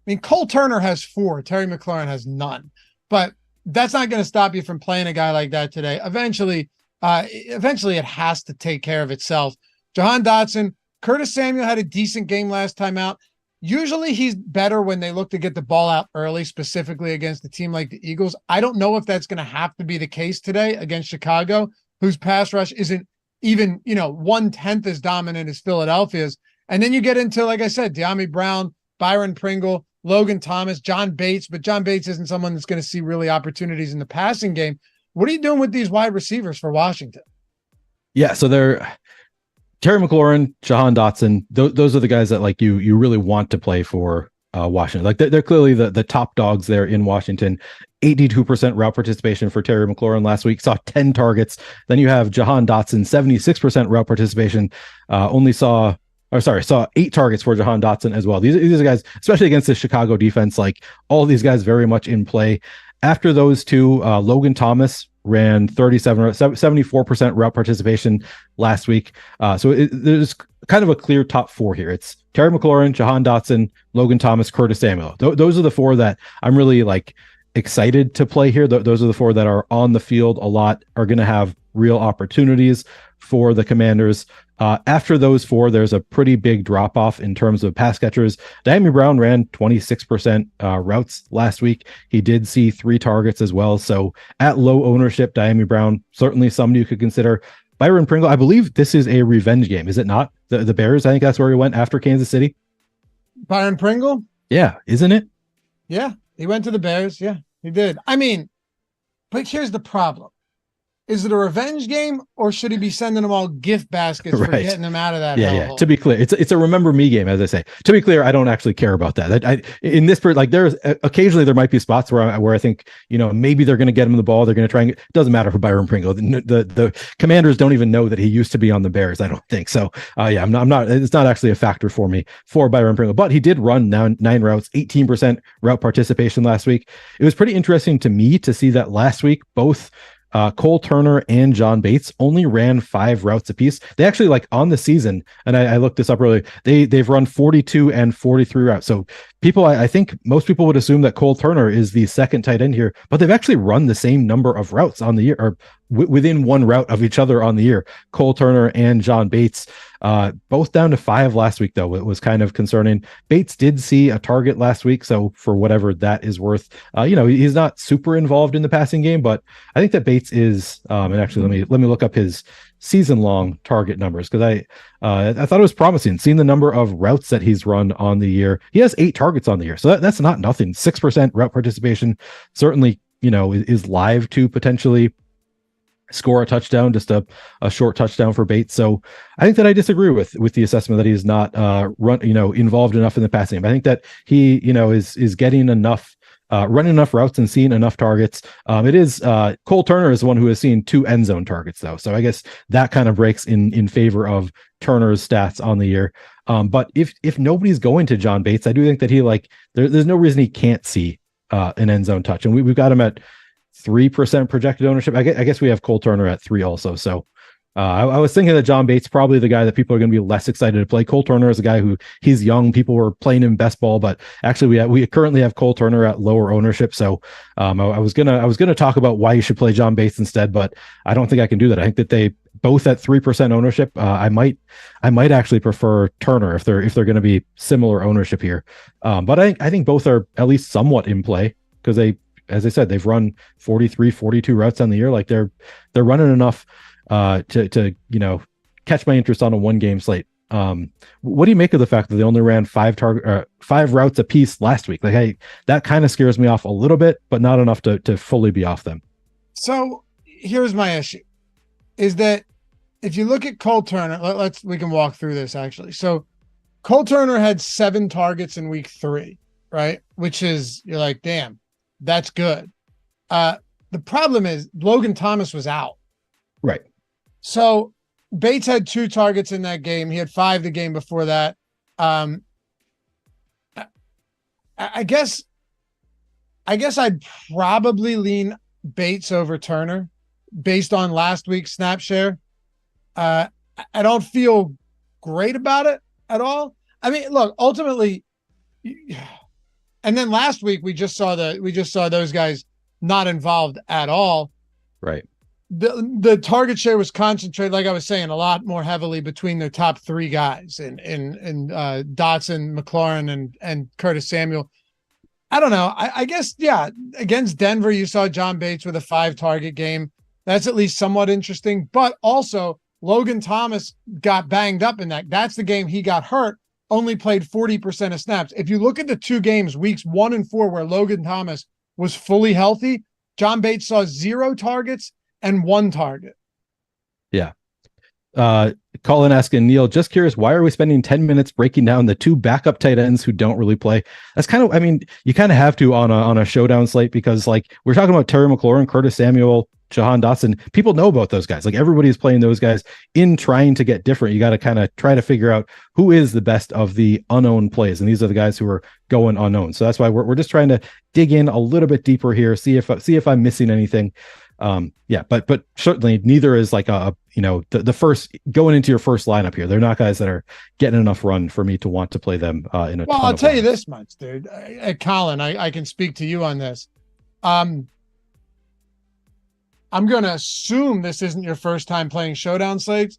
mean, Cole Turner has 4. Terry McLaurin has none. But that's not going to stop you from playing a guy like that today. Eventually it has to take care of itself. Jahan Dotson, Curtis Samuel had a decent game last time out. Usually he's better when they look to get the ball out early, specifically against a team like the Eagles. I don't know if that's going to have to be the case today against Chicago, whose pass rush isn't even, 1/10 as dominant as Philadelphia's. And then you get into, like I said, De'Ami Brown, Byron Pringle, Logan Thomas, John Bates, but John Bates isn't someone that's going to see really opportunities in the passing game. What are you doing with these wide receivers for Washington? Yeah, so they're Terry McLaurin, Jahan Dotson. Those are the guys that like you really want to play for Washington. Like they're clearly the top dogs there in Washington. 82% route participation for Terry McLaurin last week, saw 10 targets. Then you have Jahan Dotson, 76% route participation, saw 8 targets for Jahan Dotson as well. These are guys, especially against the Chicago defense, like all these guys very much in play. After those two, Logan Thomas ran 74% route participation last week. So there's kind of a clear top 4 here. It's Terry McLaurin, Jahan Dotson, Logan Thomas, Curtis Samuel. Those are the 4 that I'm really like excited to play here. Those are the 4 that are on the field a lot, are going to have real opportunities for the Commanders. After those 4, there's a pretty big drop off in terms of pass catchers. De'Ami Brown ran 26% routes last week. He did see 3 targets as well. So at low ownership, De'Ami Brown, certainly somebody you could consider. Byron Pringle, I believe this is a revenge game, is it not? The Bears, I think that's where he went after Kansas City. Byron Pringle? Yeah, isn't it? Yeah, he went to the Bears. Yeah, he did. I mean, but here's the problem. Is it a revenge game, or should he be sending them all gift baskets for getting them out of that? Yeah. To be clear, it's a remember me game, as I say. To be clear, I don't actually care about that. In this, like, there's occasionally there might be spots where I think maybe they're going to get him the ball. They're going to try and it doesn't matter for Byron Pringle. The Commanders don't even know that he used to be on the Bears. I don't think so. I'm not. It's not actually a factor for me for Byron Pringle, but he did run 9 routes, 18% route participation last week. It was pretty interesting to me to see that last week both Cole Turner and John Bates only ran 5 routes apiece. They actually, like, on the season, and I looked this up earlier, they've run 42 and 43 routes. So I think most people would assume that Cole Turner is the second tight end here, but they've actually run the same number of routes on the year, or within one route of each other on the year. Cole Turner and John Bates, both down to 5 last week, though. It was kind of concerning. Bates did see a target last week, so for whatever that is worth, he's not super involved in the passing game, but I think that Bates is. And actually, let me look up his season-long target numbers, because I thought it was promising. Seeing the number of routes that he's run on the year, he has 8 targets on the year, so that's not nothing. 6% route participation, certainly, is live to potentially score a touchdown, just a short touchdown for Bates. So I think that I disagree with the assessment that he's not involved enough in the passing game. I think that he is getting enough. Running enough routes and seeing enough targets. It is Cole Turner is the one who has seen 2 end zone targets, though. So I guess that kind of breaks in favor of Turner's stats on the year. But if nobody's going to John Bates, I do think that he there's no reason he can't see an end zone touch. And we've got him at 3% projected ownership. I guess we have Cole Turner at 3 also. So I was thinking that John Bates probably the guy that people are going to be less excited to play. Cole Turner is a guy who he's young. People were playing him best ball, but actually we currently have Cole Turner at lower ownership. So I was gonna talk about why you should play John Bates instead, but I don't think I can do that. I think that they both at 3% ownership. I might actually prefer Turner if they're going to be similar ownership here. But I think both are at least somewhat in play, because as I said, they've run 43, 42 routes on the year. Like they're running enough to catch my interest on a 1-game slate. What do you make of the fact that they only ran 5 routes a piece last week? That kind of scares me off a little bit, but not enough to fully be off them. So here's my issue, is that if you look at Cole Turner, we can walk through this actually. So Cole Turner had 7 targets in week 3, right? Which is, you're like, damn, that's good. The problem is Logan Thomas was out. Right. So Bates had 2 targets in that game. He had 5 the game before that. I guess I'd probably lean Bates over Turner based on last week's snap share. I don't feel great about it at all. I mean, look, ultimately, and then last week we just saw those guys not involved at all. Right. The target share was concentrated, like I was saying, a lot more heavily between their top 3 guys in Dotson, Loughran, and Curtis Samuel. I don't know. I guess, yeah, against Denver, you saw John Bates with a 5-target game. That's at least somewhat interesting. But also, Logan Thomas got banged up in that. That's the game he got hurt, only played 40% of snaps. If you look at the 2 games, weeks 1 and 4, where Logan Thomas was fully healthy, John Bates saw 0 targets and 1 target. Yeah. Colin asking, Neil, just curious, why are we spending 10 minutes breaking down the 2 backup tight ends who don't really play? That's kind of, I mean, you kind of have to on a showdown slate, because we're talking about Terry McLaurin, Curtis Samuel, Jahan Dotson. People know about those guys. Everybody's playing those guys. In trying to get different, you got to kind of try to figure out who is the best of the unknown plays, and these are the guys who are going unknown. So that's why we're just trying to dig in a little bit deeper here, see if I'm missing anything. But certainly neither is the first going into your first lineup here. They're not guys that are getting enough run for me to want to play them in a. Well, I'll tell you this much, dude. Colin, I can speak to you on this. I'm going to assume this isn't your first time playing showdown slates,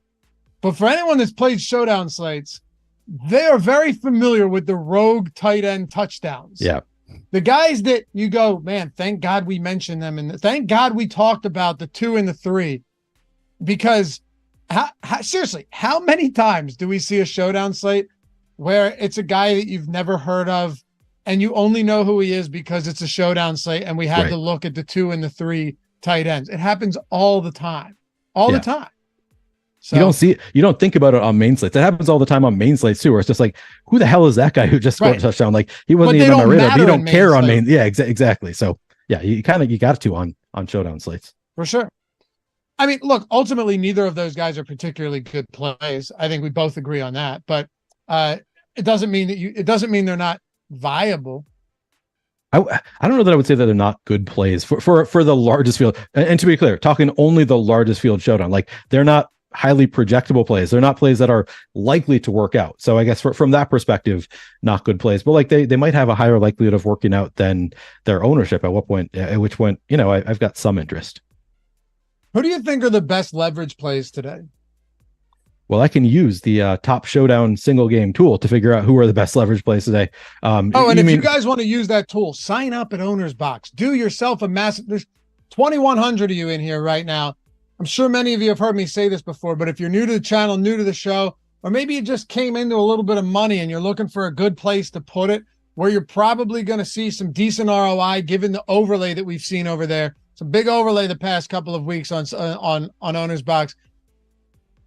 but for anyone that's played showdown slates, they are very familiar with the rogue tight end touchdowns. Yeah. The guys that you go, man, thank God we mentioned them, and thank God we talked about the 2 and the 3, because seriously, how many times do we see a showdown slate where it's a guy that you've never heard of and you only know who he is because it's a showdown slate and we had to look at the 2 and the 3 tight ends? It happens all the time, the time. So you don't think about it on main slates. It happens all the time on main slates too, where it's just like, who the hell is that guy who just scored a touchdown? He wasn't even on my radar, but you don't care on main. Yeah, exactly. So yeah, you got to on showdown slates. For sure. I mean, look, ultimately neither of those guys are particularly good plays. I think we both agree on that, but it doesn't mean they're not viable. I don't know that I would say that they're not good plays for the largest field. And to be clear, talking only the largest field showdown, they're not highly projectable plays. They're not plays that are likely to work out. So I guess from that perspective, not good plays, but like they might have a higher likelihood of working out than their ownership at which point, I've got some interest. Who do you think are the best leverage plays today? Well, I can use the Top Showdown single game tool to figure out who are the best leverage plays today. You guys want to use that tool, sign up at Owner's Box. Do yourself a massive. There's 2,100 of you in here right now. I'm sure many of you have heard me say this before, but if you're new to the channel, new to the show, or maybe you just came into a little bit of money and you're looking for a good place to put it, where you're probably going to see some decent ROI given the overlay that we've seen over there. Some big overlay the past couple of weeks on Owner's Box.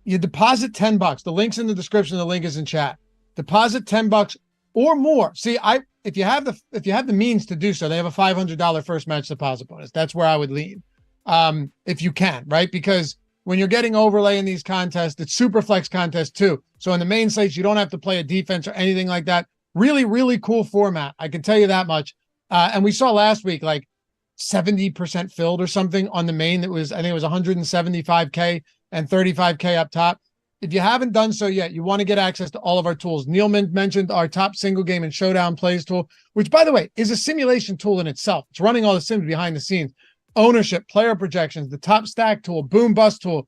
You deposit $10. The link's in the description. The link is in chat. Deposit $10 or more. See, if you have the means to do so, they have a $500 first match deposit bonus. That's where I would lean. If you can, right? Because when you're getting overlay in these contests, it's super flex contest too. So in the main slates, you don't have to play a defense or anything like that. Really, really cool format. I can tell you that much. And we saw last week, like 70% filled or something on the main. That was, I think it was 175K and 35K up top. If you haven't done so yet, you want to get access to all of our tools. Neil mentioned our top single game and showdown plays tool, which, by the way, is a simulation tool in itself. It's running all the sims behind the scenes. Ownership, player projections, the top stack tool, boom bust tool,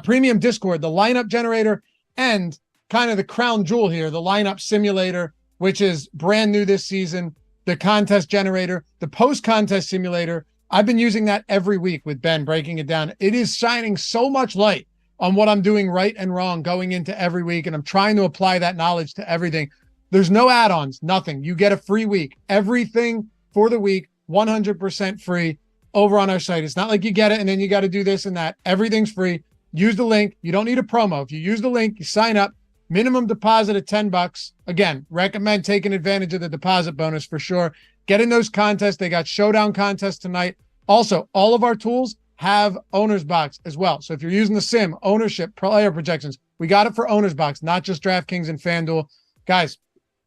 premium Discord, the lineup generator, and kind of the crown jewel here, the lineup simulator, which is brand new this season, the contest generator, the post-contest simulator. I've been using that every week with Ben, breaking it down. It is shining so much light on what I'm doing right and wrong going into every week, and I'm trying to apply that knowledge to everything. There's no add-ons, nothing. You get a free week. Everything for the week, 100% free over on our site. It's not like you get it and then you got to do this and that. Everything's free. Use the link. You don't need a promo. If you use the link, you sign up. Minimum deposit of $10. Again, recommend taking advantage of the deposit bonus for sure. Get in those contests. They got showdown contests tonight. Also, all of our tools have Owner's Box as well. So if you're using the sim, ownership, player projections, we got it for Owner's Box, not just DraftKings and FanDuel. Guys,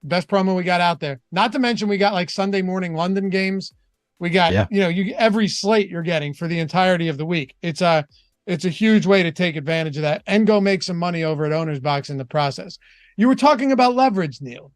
best promo we got out there. Not to mention we got like Sunday morning London games. We got, every slate you're getting for the entirety of the week. It's a huge way to take advantage of that and go make some money over at Owner's Box in the process. You were talking about leverage, Neil.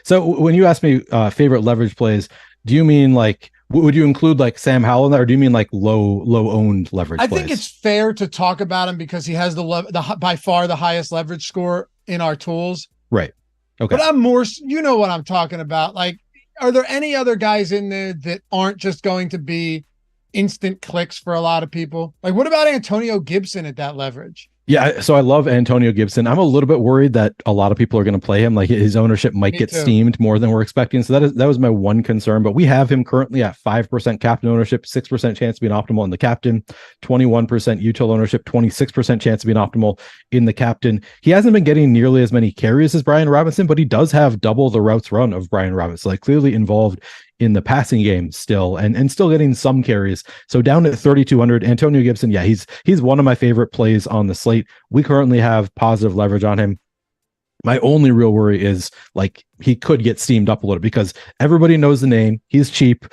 So when you ask me favorite leverage plays, do you mean like, would you include like Sam Howell in that, or do you mean like low owned leverage plays? I think it's fair to talk about him because he has the by far the highest leverage score in our tools. Right. Okay. But I'm more, you know what I'm talking about. Like, are there any other guys in there that aren't just going to be instant clicks for a lot of people? Like, what about Antonio Gibson at that leverage? Yeah, so I love Antonio Gibson. I'm a little bit worried that a lot of people are going to play him. Like his ownership might get steamed more than we're expecting. So that was my one concern. But we have him currently at 5% captain ownership, 6% chance to be an optimal in the captain, 21% util ownership, 26% chance to be an optimal in the captain. He hasn't been getting nearly as many carries as Brian Robinson, but he does have double the routes run of Brian Robinson. Like clearly involved in the passing game still, and still getting some carries. So down at 3,200, Antonio Gibson, yeah, he's one of my favorite plays on the slate. We currently have positive leverage on him. My only real worry is like he could get steamed up a little because everybody knows the name. He's cheap.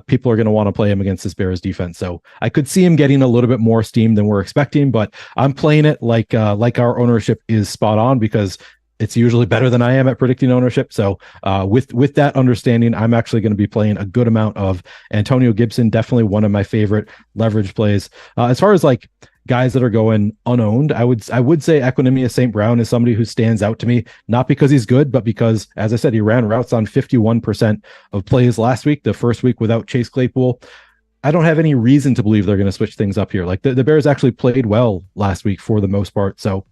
People are going to want to play him against this Bears defense. So I could see him getting a little bit more steam than we're expecting, but I'm playing it like our ownership is spot on because it's usually better than I am at predicting ownership. So with that understanding, I'm actually going to be playing a good amount of Antonio Gibson. Definitely one of my favorite leverage plays. As far as like guys that are going unowned, I would say Equinemius St. Brown is somebody who stands out to me, not because he's good, but because, as I said, he ran routes on 51% of plays last week, the first week without Chase Claypool. I don't have any reason to believe they're going to switch things up here. Like the Bears actually played well last week for the most part. So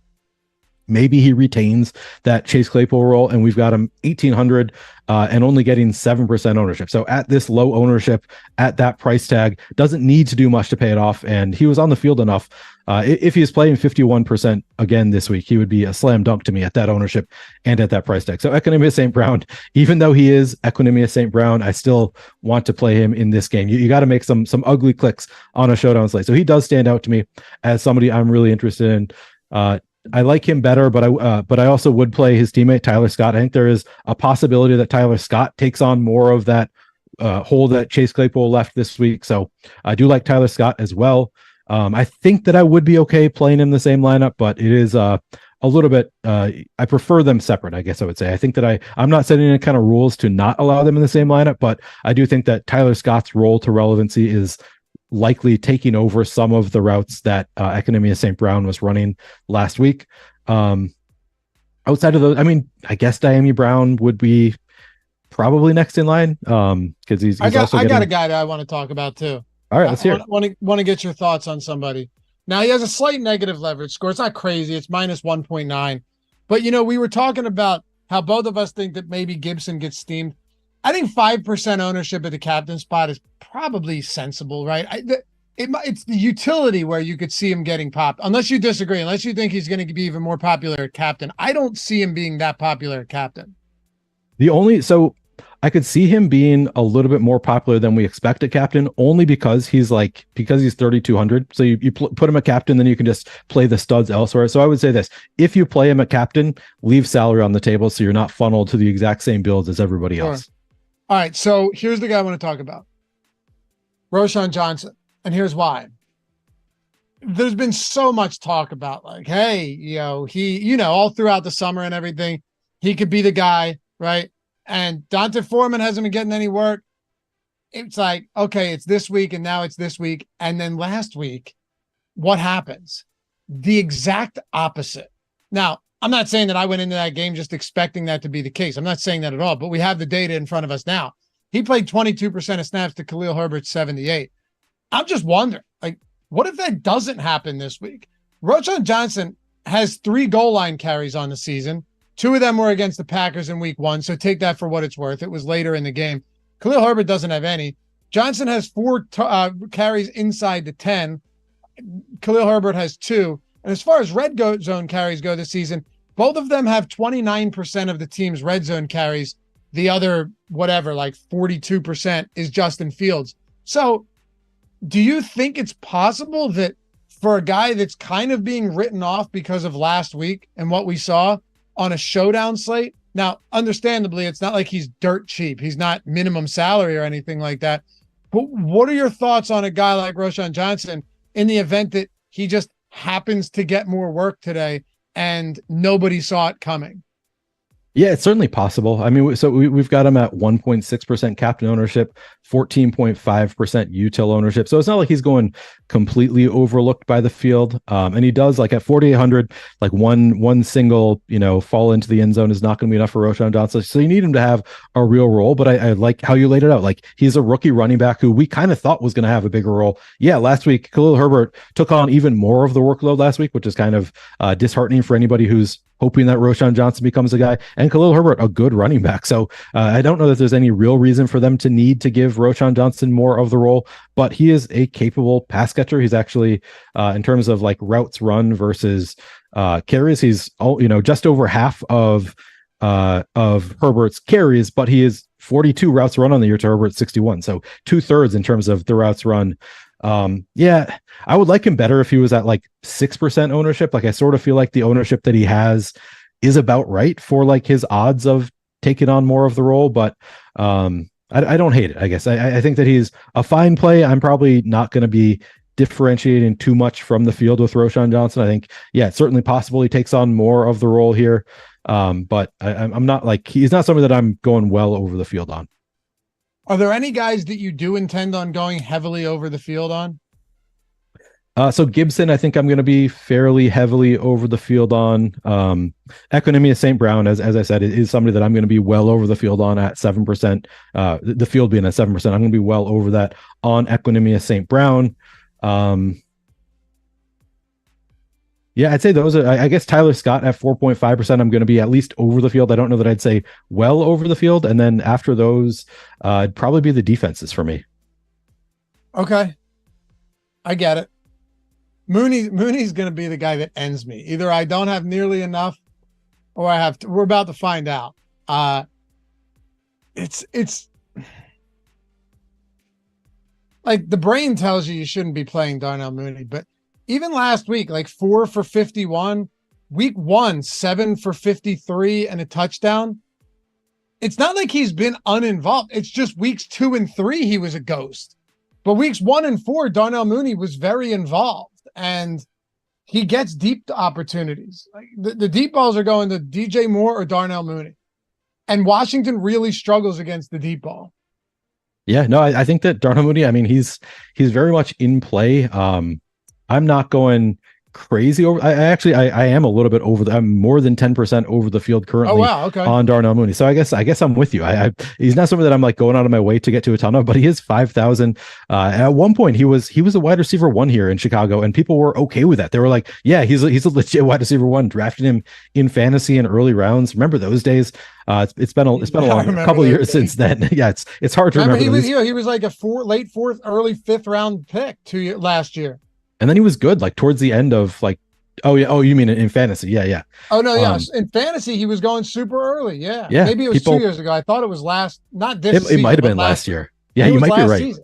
maybe he retains that Chase Claypool role, and we've got him 1,800 and only getting 7% ownership. So at this low ownership, at that price tag, doesn't need to do much to pay it off. And he was on the field enough. If he is playing 51% again this week, he would be a slam dunk to me at that ownership and at that price tag. So Equinemius St. Brown, even though he is Equinemius St. Brown, I still want to play him in this game. You got to make some ugly clicks on a showdown slate. So he does stand out to me as somebody I'm really interested in. I like him better, but I also would play his teammate Tyler Scott. I think there is a possibility that Tyler Scott takes on more of that hole that Chase Claypool left this week. So I do like Tyler Scott as well. I think that I would be okay playing in the same lineup, but it is a little bit, I prefer them separate, I guess I would say. I think that I'm not setting any kind of rules to not allow them in the same lineup, but I do think that Tyler Scott's role to relevancy is likely taking over some of the routes that Economia St. Brown was running last week. Outside of those, I mean, I guess Diami Brown would be probably next in line because he's I got getting... a guy that I want to talk about too. All right, let's hear it. Want to get your thoughts on somebody. Now, he has a slight negative leverage score. It's not crazy. It's minus 1.9. But, we were talking about how both of us think that maybe Gibson gets steamed. I think 5% ownership at the captain spot is probably sensible, right? It's the utility where you could see him getting popped, unless you disagree, unless you think he's going to be even more popular at captain. I don't see him being that popular at captain. So I could see him being a little bit more popular than we expect at captain, only because he's 3,200. So you put him at captain, then you can just play the studs elsewhere. So I would say this: if you play him at captain, leave salary on the table so you're not funneled to the exact same builds as everybody else. All right. So here's the guy I want to talk about, Roschon Johnson, and here's why. There's been so much talk about hey, he, all throughout the summer and everything, he could be the guy, right? And Dante Foreman hasn't been getting any work. It's okay, it's this week, and now it's this week. And then last week, what happens? The exact opposite. Now, I'm not saying that I went into that game just expecting that to be the case. I'm not saying that at all, but we have the data in front of us now. He played 22% of snaps to Khalil Herbert's 78. I'm just wondering, what if that doesn't happen this week? Roschon Johnson has 3 goal line carries on the season. 2 of them were against the Packers in week 1, so take that for what it's worth. It was later in the game. Khalil Herbert doesn't have any. Johnson has 4 carries inside the 10. Khalil Herbert has 2. And as far as red zone carries go this season, both of them have 29% of the team's red zone carries. The other, 42% is Justin Fields. So do you think it's possible that for a guy that's kind of being written off because of last week and what we saw on a showdown slate? Now, understandably, it's not like he's dirt cheap. He's not minimum salary or anything like that. But what are your thoughts on a guy like Roschon Johnson in the event that he just happens to get more work today and nobody saw it coming? Yeah, it's certainly possible. I mean, so we've got him at 1.6% captain ownership, 14.5% util ownership. So it's not like he's going completely overlooked by the field. And he does, at 4,800, one single, fall into the end zone is not going to be enough for Roschon Johnson. So you need him to have a real role. But I like how you laid it out. He's a rookie running back who we kind of thought was going to have a bigger role. Yeah, last week, Khalil Herbert took on even more of the workload last week, which is kind of disheartening for anybody who's hoping that Roschon Johnson becomes a guy, and Khalil Herbert, a good running back. So I don't know that there's any real reason for them to need to give Roschon Johnson more of the role, but he is a capable pass catcher. He's actually, in terms of routes run versus carries, he's just over half of Herbert's carries, but he is 42 routes run on the year to Herbert's 61. So 2/3 in terms of the routes run. Yeah, I would like him better if he was at 6% ownership. I sort of feel like the ownership that he has is about right for his odds of taking on more of the role, but I don't hate it. I guess I think that he's a fine play. I'm probably not going to be differentiating too much from the field with Roschon Johnson. I think, yeah, it's certainly possible he takes on more of the role here. But I'm not he's not somebody that I'm going well over the field on. Are there any guys that you do intend on going heavily over the field on? So Gibson, I think I'm going to be fairly heavily over the field on. Economia St. Brown, as I said, is somebody that I'm going to be well over the field on at 7%. The field being at 7%, I'm going to be well over that on Economia St. Brown. Yeah, I'd say those are, I guess Tyler Scott at 4.5%, I'm going to be at least over the field. I don't know that I'd say well over the field. And then after those, it'd probably be the defenses for me. Okay. I get it. Mooney's going to be the guy that ends me. Either I don't have nearly enough or I have to, we're about to find out. It's the brain tells you shouldn't be playing Darnell Mooney, but even last week, 4 for 51, week 1, 7 for 53 and a touchdown. It's not like he's been uninvolved. It's just weeks 2 and 3, he was a ghost. But weeks 1 and 4, Darnell Mooney was very involved, and he gets deep opportunities. Like the deep balls are going to DJ Moore or Darnell Mooney. And Washington really struggles against the deep ball. Yeah, no, I think that Darnell Mooney, I mean, he's very much in play. I'm not going crazy over. I am a little bit over. I'm more than 10% over the field currently. Oh wow, okay. On Darnell Mooney. So I guess I'm with you. He's not something that I'm like going out of my way to get to a ton of, but he is 5,000. At one point he was a wide receiver 1 here in Chicago, and people were okay with that. They were like, yeah, he's a legit wide receiver 1. Drafted him in fantasy in early rounds. Remember those days? It's been a couple of years since then. Yeah, it's hard to remember. He was like a late 4th, early 5th round pick last year. And then he was good, like towards the end of like, oh yeah, oh you mean in fantasy? Yeah. Oh no, yeah, in fantasy he was going super early. Yeah, maybe it was 2 years ago. I thought it was not this. It might have been last year. Yeah, you might be right. Season.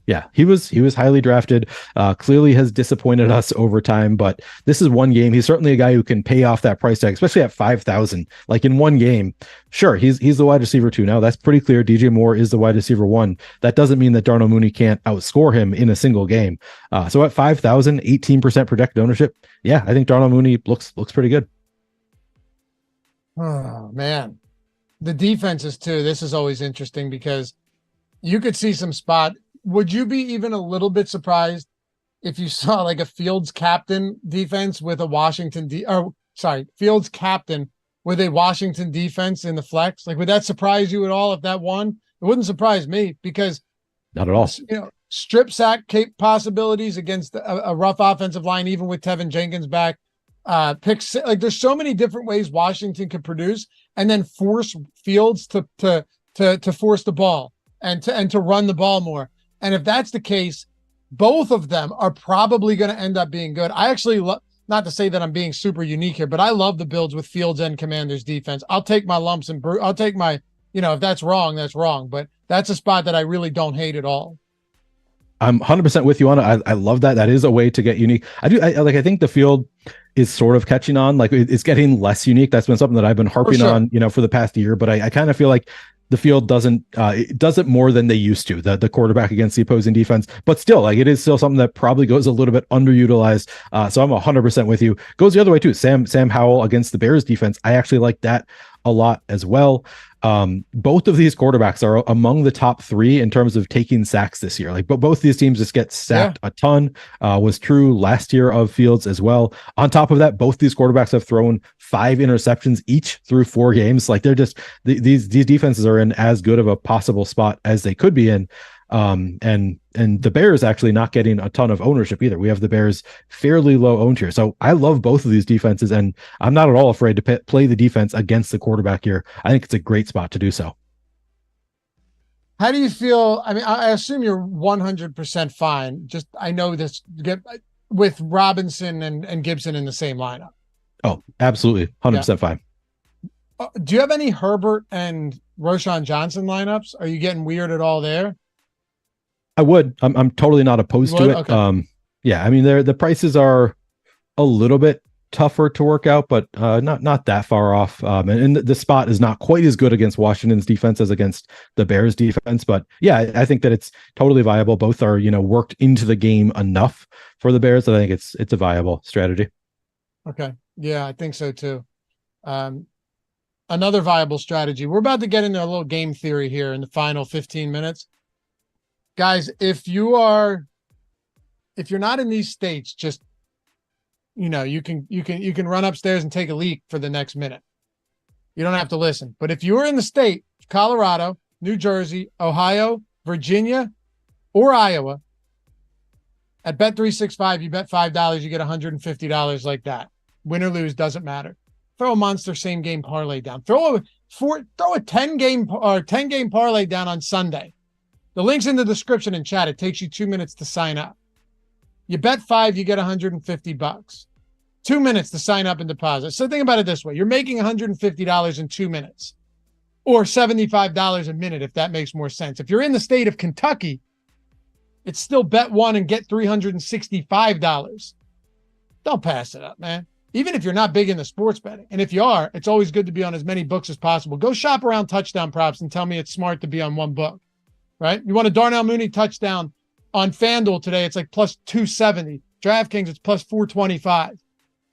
Yeah, he was highly drafted. Clearly has disappointed us over time, but this is one game. He's certainly a guy who can pay off that price tag, especially at 5,000. Like in one game, sure, he's the wide receiver 2 now. That's pretty clear. DJ Moore is the wide receiver 1. That doesn't mean that Darnell Mooney can't outscore him in a single game. So at 5,000, 18% projected ownership. Yeah, I think Darnell Mooney looks pretty good. Oh man, the defenses too. This is always interesting because you could see some spot. Would you be even a little bit surprised if you saw like a Fields captain defense with a Fields captain with a Washington defense in the flex? Like, would that surprise you at all if that won? It wouldn't surprise me because not at all. Strip sack possibilities against a rough offensive line, even with Tevin Jenkins back. Picks, like there's so many different ways Washington could produce, and then force Fields to force the ball and to run the ball more. And if that's the case, both of them are probably going to end up being good. I actually not to say that I'm being super unique here, but I love the builds with Fields and Commanders defense. I'll take my lumps and I'll take my, if that's wrong, that's wrong. But that's a spot that I really don't hate at all. I'm 100% with you on it. I love that. That is a way to get unique. I think the field is sort of catching on. Like it's getting less unique. That's been something that I've been harping on, for the past year. But I kind of feel like the field it does it more than they used to, the quarterback against the opposing defense, but still, like it is still something that probably goes a little bit underutilized. So I'm 100% with you. Goes the other way too. Sam Howell against the Bears defense. I actually like that a lot as well. Both of these quarterbacks are among the top 3 in terms of taking sacks this year. But both these teams just get sacked a ton. Was true last year of Fields as well. On top of that, both these quarterbacks have thrown 5 interceptions each through 4 games. Like they're just these defenses are in as good of a possible spot as they could be in. And the Bears actually not getting a ton of ownership either. We have the Bears fairly low owned here. So I love both of these defenses, and I'm not at all afraid to play the defense against the quarterback here. I think it's a great spot to do so. How do you feel? I mean, I assume you're 100% fine. Just, I know this with Robinson and Gibson in the same lineup. Oh, absolutely. 100% fine. Do you have any Herbert and Roshan Johnson lineups? Are you getting weird at all there? I would. I'm totally not opposed to it. Okay. Yeah, I mean, the prices are a little bit tougher to work out, but not that far off. And the spot is not quite as good against Washington's defense as against the Bears defense. But yeah, I think that it's totally viable. Both are, worked into the game enough for the Bears. I think it's a viable strategy. Okay. Yeah, I think so too. Another viable strategy. We're about to get into a little game theory here in the final 15 minutes. Guys, if you're not in these states, just you can run upstairs and take a leak for the next minute. You don't have to listen. But if you are in the state, Colorado, New Jersey, Ohio, Virginia, or Iowa, at Bet365, you bet $5, you get $150 like that. Win or lose, doesn't matter. Throw a monster same game parlay down. Throw a 10-game parlay down on Sunday. The link's in the description and chat. It takes you 2 minutes to sign up. You bet $5, you get $150. 2 minutes to sign up and deposit. So think about it this way. You're making $150 in 2 minutes, or $75 a minute, if that makes more sense. If you're in the state of Kentucky, it's still bet 1 and get $365. Don't pass it up, man. Even if you're not big into sports betting. And if you are, it's always good to be on as many books as possible. Go shop around touchdown props and tell me it's smart to be on one book. Right? You want a Darnell Mooney touchdown On FanDuel today, it's like plus 270. DraftKings, it's plus 425.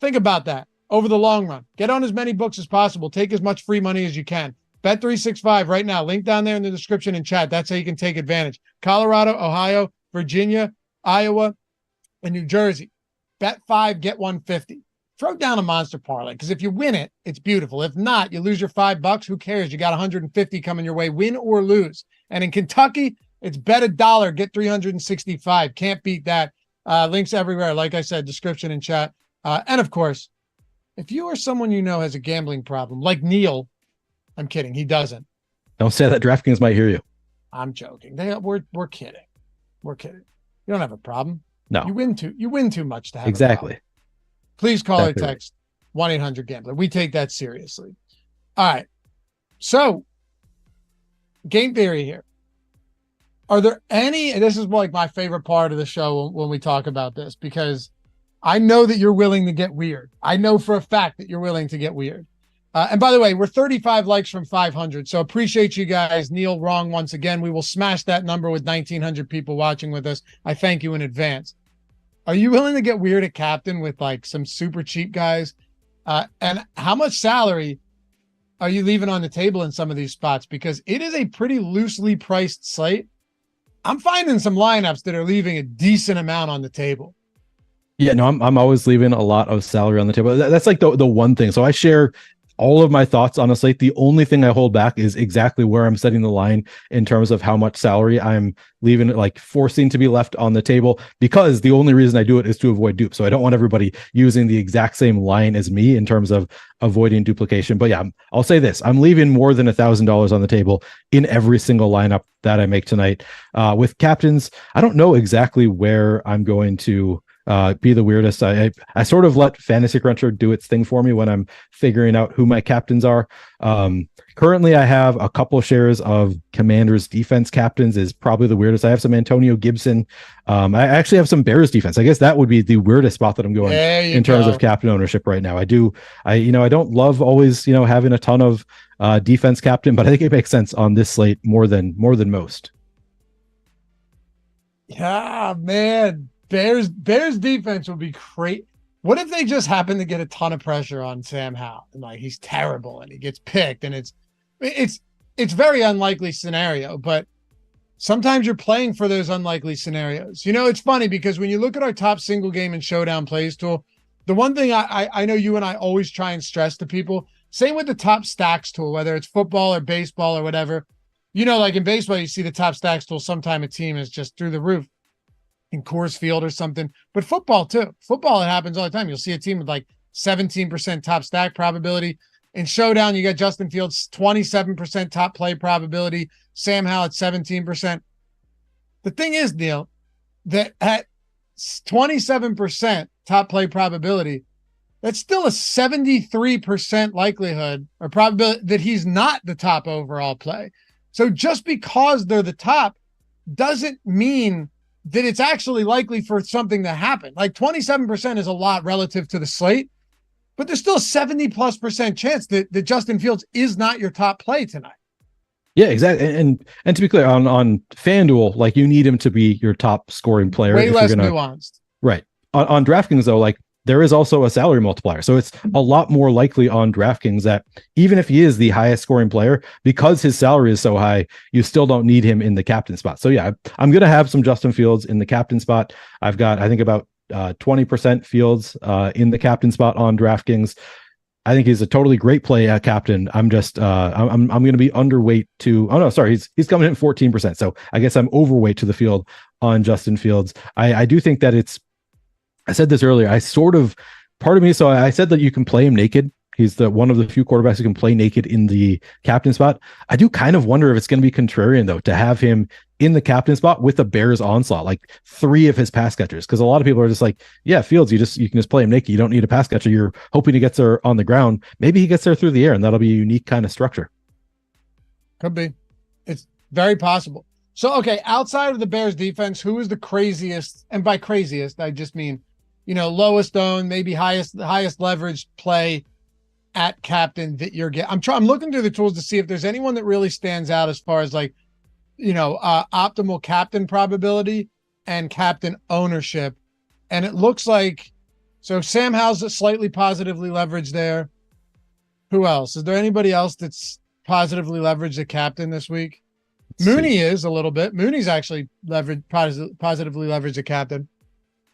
Think about that over the long run. Get on as many books as possible. Take as much free money as you can. Bet365 right now. Link down there in the description and chat. That's how you can take advantage. Colorado, Ohio, Virginia, Iowa, and New Jersey. Bet 5, get 150. Throw down a monster parlay, because if you win it, it's beautiful. If not, you lose your $5. Who cares? You got 150 coming your way, win or lose. And in Kentucky, it's bet $1, get 365. Can't beat that. Links everywhere. Like I said, description and chat. And of course, if you or someone you know has a gambling problem, like Neil, I'm kidding. He doesn't. Don't say that. DraftKings might hear you. I'm joking. We're kidding. We're kidding. You don't have a problem. No. You win too much to have exactly. a problem. Please call exactly or text 1-800-GAMBLER. We take that seriously. All right. So, game theory here. Are there any, and this is like my favorite part of the show when we talk about this, because I know that you're willing to get weird. I know for a fact that you're willing to get weird. And by the way, we're 35 likes from 500. So appreciate you guys. Neil, wrong once again. We will smash that number with 1,900 people watching with us. I thank you in advance. Are you willing to get weird at captain with like some super cheap guys? And how much salary are you leaving on the table in some of these spots? Because it is a pretty loosely priced slate. I'm finding some lineups that are leaving a decent amount on the table. Yeah, no, I'm always leaving a lot of salary on the table. That's like the one thing. So I share all of my thoughts on a slate. The only thing I hold back is exactly where I'm setting the line in terms of how much salary I'm leaving, like forcing to be left on the table, because the only reason I do it is to avoid dupe. So I don't want everybody using the exact same line as me in terms of avoiding duplication. But yeah, I'll say this. I'm leaving more than $1,000 on the table in every single lineup that I make tonight. With captains, I don't know exactly where I'm going to be the weirdest. I sort of let Fantasy Cruncher do its thing for me when I'm figuring out who my captains are. Currently, I have a couple shares of Commanders defense captains is probably the weirdest. I have some Antonio Gibson. I actually have some Bears defense. I guess that would be the weirdest spot that I'm going in terms of captain ownership right now. I don't love always, having a ton of defense captain, but I think it makes sense on this slate more than most. Yeah, man. Bears defense would be great. What if they just happen to get a ton of pressure on Sam Howell and like he's terrible and he gets picked, and it's very unlikely scenario, but sometimes you're playing for those unlikely scenarios. It's funny because when you look at our top single game and showdown plays tool, the one thing I know you and I always try and stress to people, same with the top stacks tool, whether it's football or baseball or whatever, like in baseball, you see the top stacks tool, sometime a team is just through the roof in Coors Field or something, but football too. Football, it happens all the time. You'll see a team with like 17% top stack probability. In Showdown, you got Justin Fields, 27% top play probability. Sam Howell at 17%. The thing is, Neil, that at 27% top play probability, that's still a 73% likelihood or probability that he's not the top overall play. So just because they're the top doesn't mean that it's actually likely for something to happen. Like 27% is a lot relative to the slate, but there's still a 70+% chance that Justin Fields is not your top play tonight. Yeah, exactly. And to be clear, on FanDuel, like you need him to be your top scoring player. Way less nuanced. Right. On DraftKings, though, like there is also a salary multiplier. So it's a lot more likely on DraftKings that even if he is the highest scoring player, because his salary is so high, you still don't need him in the captain spot. So yeah, I'm going to have some Justin Fields in the captain spot. I've got, I think, about 20% Fields in the captain spot on DraftKings. I think he's a totally great play at captain. I'm just I'm going to be underweight to. Oh no, sorry, he's coming in 14%. So I guess I'm overweight to the field on Justin Fields. I do think that it's. I said this earlier. Part of me. So I said that you can play him naked. He's one of the few quarterbacks who can play naked in the captain spot. I do kind of wonder if it's going to be contrarian though to have him in the captain spot with the Bears onslaught, like 3 of his pass catchers. Because a lot of people are just like, yeah, Fields, you can just play him naked. You don't need a pass catcher. You're hoping he gets there on the ground. Maybe he gets there through the air, and that'll be a unique kind of structure. Could be. It's very possible. So, okay, outside of the Bears defense, who is the craziest? And by craziest, I just mean, lowest owned, maybe highest leverage play at captain that you're getting. I'm looking through the tools to see if there's anyone that really stands out as far as like, optimal captain probability. and captain ownership. And it looks like, so Sam Howell's slightly positively leveraged there. Who else? Is there anybody else that's positively leveraged a captain this week? Mooney is a little bit. Mooney's actually positively leveraged a captain.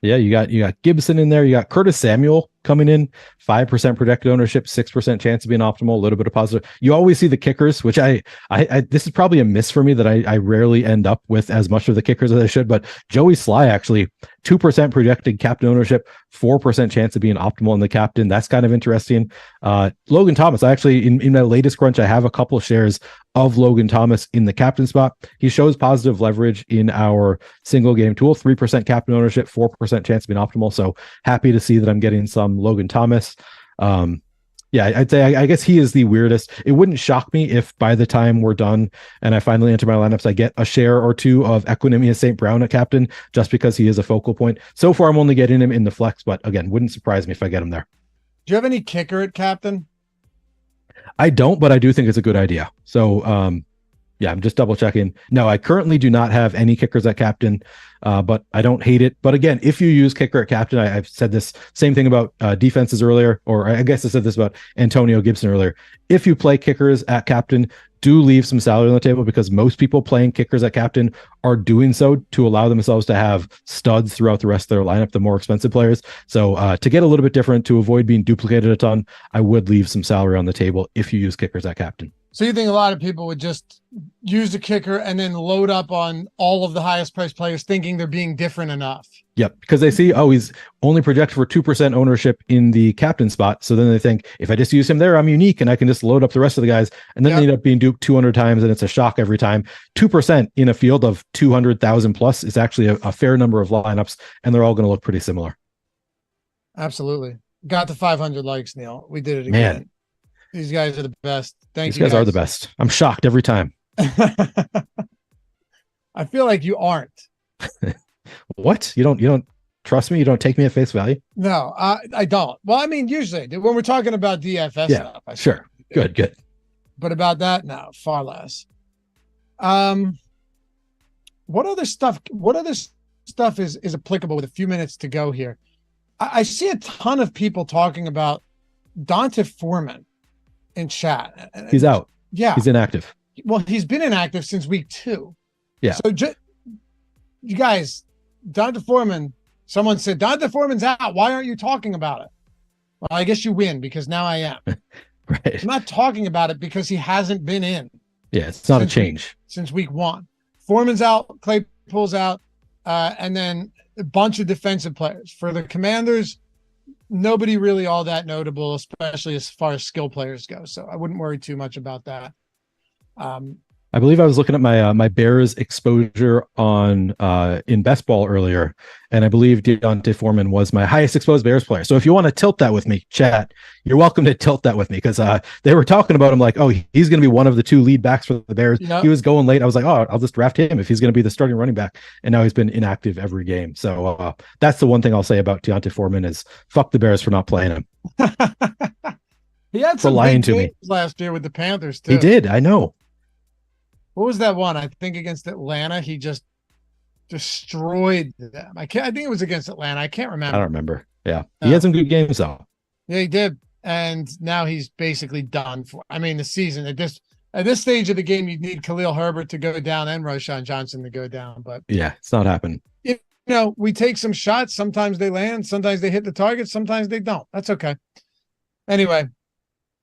Yeah, you got Gibson in there. You got Curtis Samuel coming in, 5% projected ownership, 6% chance of being optimal, a little bit of positive. You always see the kickers, which I this is probably a miss for me that I rarely end up with as much of the kickers as I should. But Joey Sly actually 2% projected captain ownership, 4% chance of being optimal in the captain. That's kind of interesting. Logan Thomas, I actually in my latest crunch, I have a couple shares of Logan Thomas in the captain spot. He shows positive leverage in our single game tool, 3% captain ownership, 4% chance of being optimal. So happy to see that I'm getting some Logan Thomas. Yeah, I'd say I guess he is the weirdest. It wouldn't shock me if by the time we're done and I finally enter my lineups, I get a share or two of Equinemius St. Brown at captain, just because he is a focal point. So far, I'm only getting him in the flex, but again, wouldn't surprise me if I get him there. Do you have any kicker at captain? I don't, but I do think it's a good idea. So, yeah, I'm just double checking. No, I currently do not have any kickers at captain, but I don't hate it. But again, if you use kicker at captain, I've said this same thing about defenses earlier, or I guess I said this about Antonio Gibson earlier. If you play kickers at captain, do leave some salary on the table, because most people playing kickers at captain are doing so to allow themselves to have studs throughout the rest of their lineup, the more expensive players. So to get a little bit different, to avoid being duplicated a ton, I would leave some salary on the table if you use kickers at captain. So you think a lot of people would just use the kicker and then load up on all of the highest priced players thinking they're being different enough? Yep, because they see, oh, he's only projected for 2% ownership in the captain spot. So then they think, if I just use him there, I'm unique and I can just load up the rest of the guys. And then they end up being duped 200 times and it's a shock every time. 2% in a field of 200,000 plus is actually a fair number of lineups, and they're all going to look pretty similar. Absolutely. Got the 500 likes, Neil. We did it again. Man. These guys are the best. Thank you. These guys are the best. I'm shocked every time. I feel like you aren't. What? You don't trust me? You don't take me at face value? No, I don't. Well, I mean, usually when we're talking about DFS stuff, sure. Good. But about that, no, far less. What other stuff is applicable with a few minutes to go here? I see a ton of people talking about Dante Foreman in chat. He's out. Yeah. He's inactive. Well, he's been inactive since week 2. Yeah. So you guys, Dante Foreman, someone said, Dante Foreman's out. Why aren't you talking about it? Well, I guess you win, because now I am. Right. I'm not talking about it because he hasn't been in. Yeah, it's not a change. Since week 1. Foreman's out, Claypool's out, and then a bunch of defensive players. For the Commanders, nobody really all that notable, especially as far as skill players go. So I wouldn't worry too much about that. I believe I was looking at my my Bears exposure on in best ball earlier, and I believe Dante Foreman was my highest exposed Bears player. So if you want to tilt that with me, chat, you're welcome to tilt that with me, because they were talking about him like, oh, he's going to be one of the 2 lead backs for the Bears. Yep. He was going late. I was like, oh, I'll just draft him if he's going to be the starting running back. And now he's been inactive every game. So that's the one thing I'll say about Dante Foreman is fuck the Bears for not playing him. He had some lying to me last year with the Panthers too. He did. I know. What was that one? I think against Atlanta, he just destroyed them. I think it was against Atlanta. I can't remember. I don't remember. Yeah. He had some good games though. Yeah, he did. And now he's basically done for. I mean, the season at this stage of the game, you need Khalil Herbert to go down and Roshan Johnson to go down. But yeah, it's not happening. You know, we take some shots. Sometimes they land. Sometimes they hit the target. Sometimes they don't. That's okay. Anyway,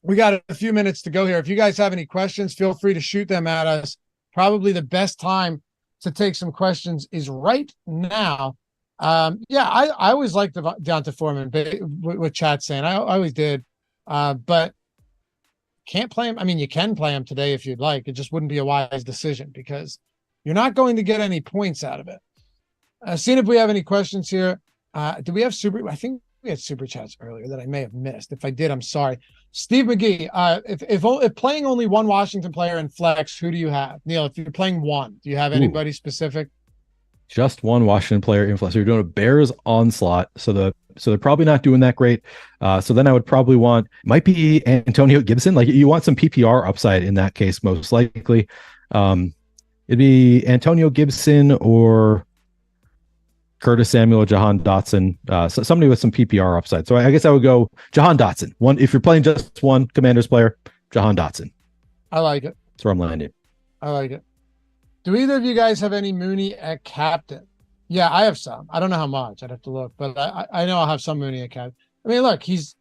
we got a few minutes to go here. If you guys have any questions, feel free to shoot them at us. Probably the best time to take some questions is right now. I always liked the Dante Foreman, what Chat's saying. I always did. But can't play him. I mean, you can play him today if you'd like. It just wouldn't be a wise decision because you're not going to get any points out of it. Seeing if we have any questions here. Do we have I think we had super chats earlier that I may have missed. If I did, I'm sorry. Steve McGee, if playing only one Washington player in flex, who do you have? Neil, if you're playing one, do you have anybody specific? Just one Washington player in flex. So you're doing a Bears onslaught. So they're probably not doing that great. So then I would probably might be Antonio Gibson. Like you want some PPR upside in that case, most likely. It'd be Antonio Gibson or Curtis Samuel, Jahan Dotson, so somebody with some PPR upside. So I guess I would go Jahan Dotson. One, if you're playing just one Commanders player, Jahan Dotson. I like it. That's where I'm landing. I like it. Do either of you guys have any Mooney at captain? Yeah, I have some. I don't know how much. I'd have to look, but I know I'll have some Mooney at captain. I mean, look, he's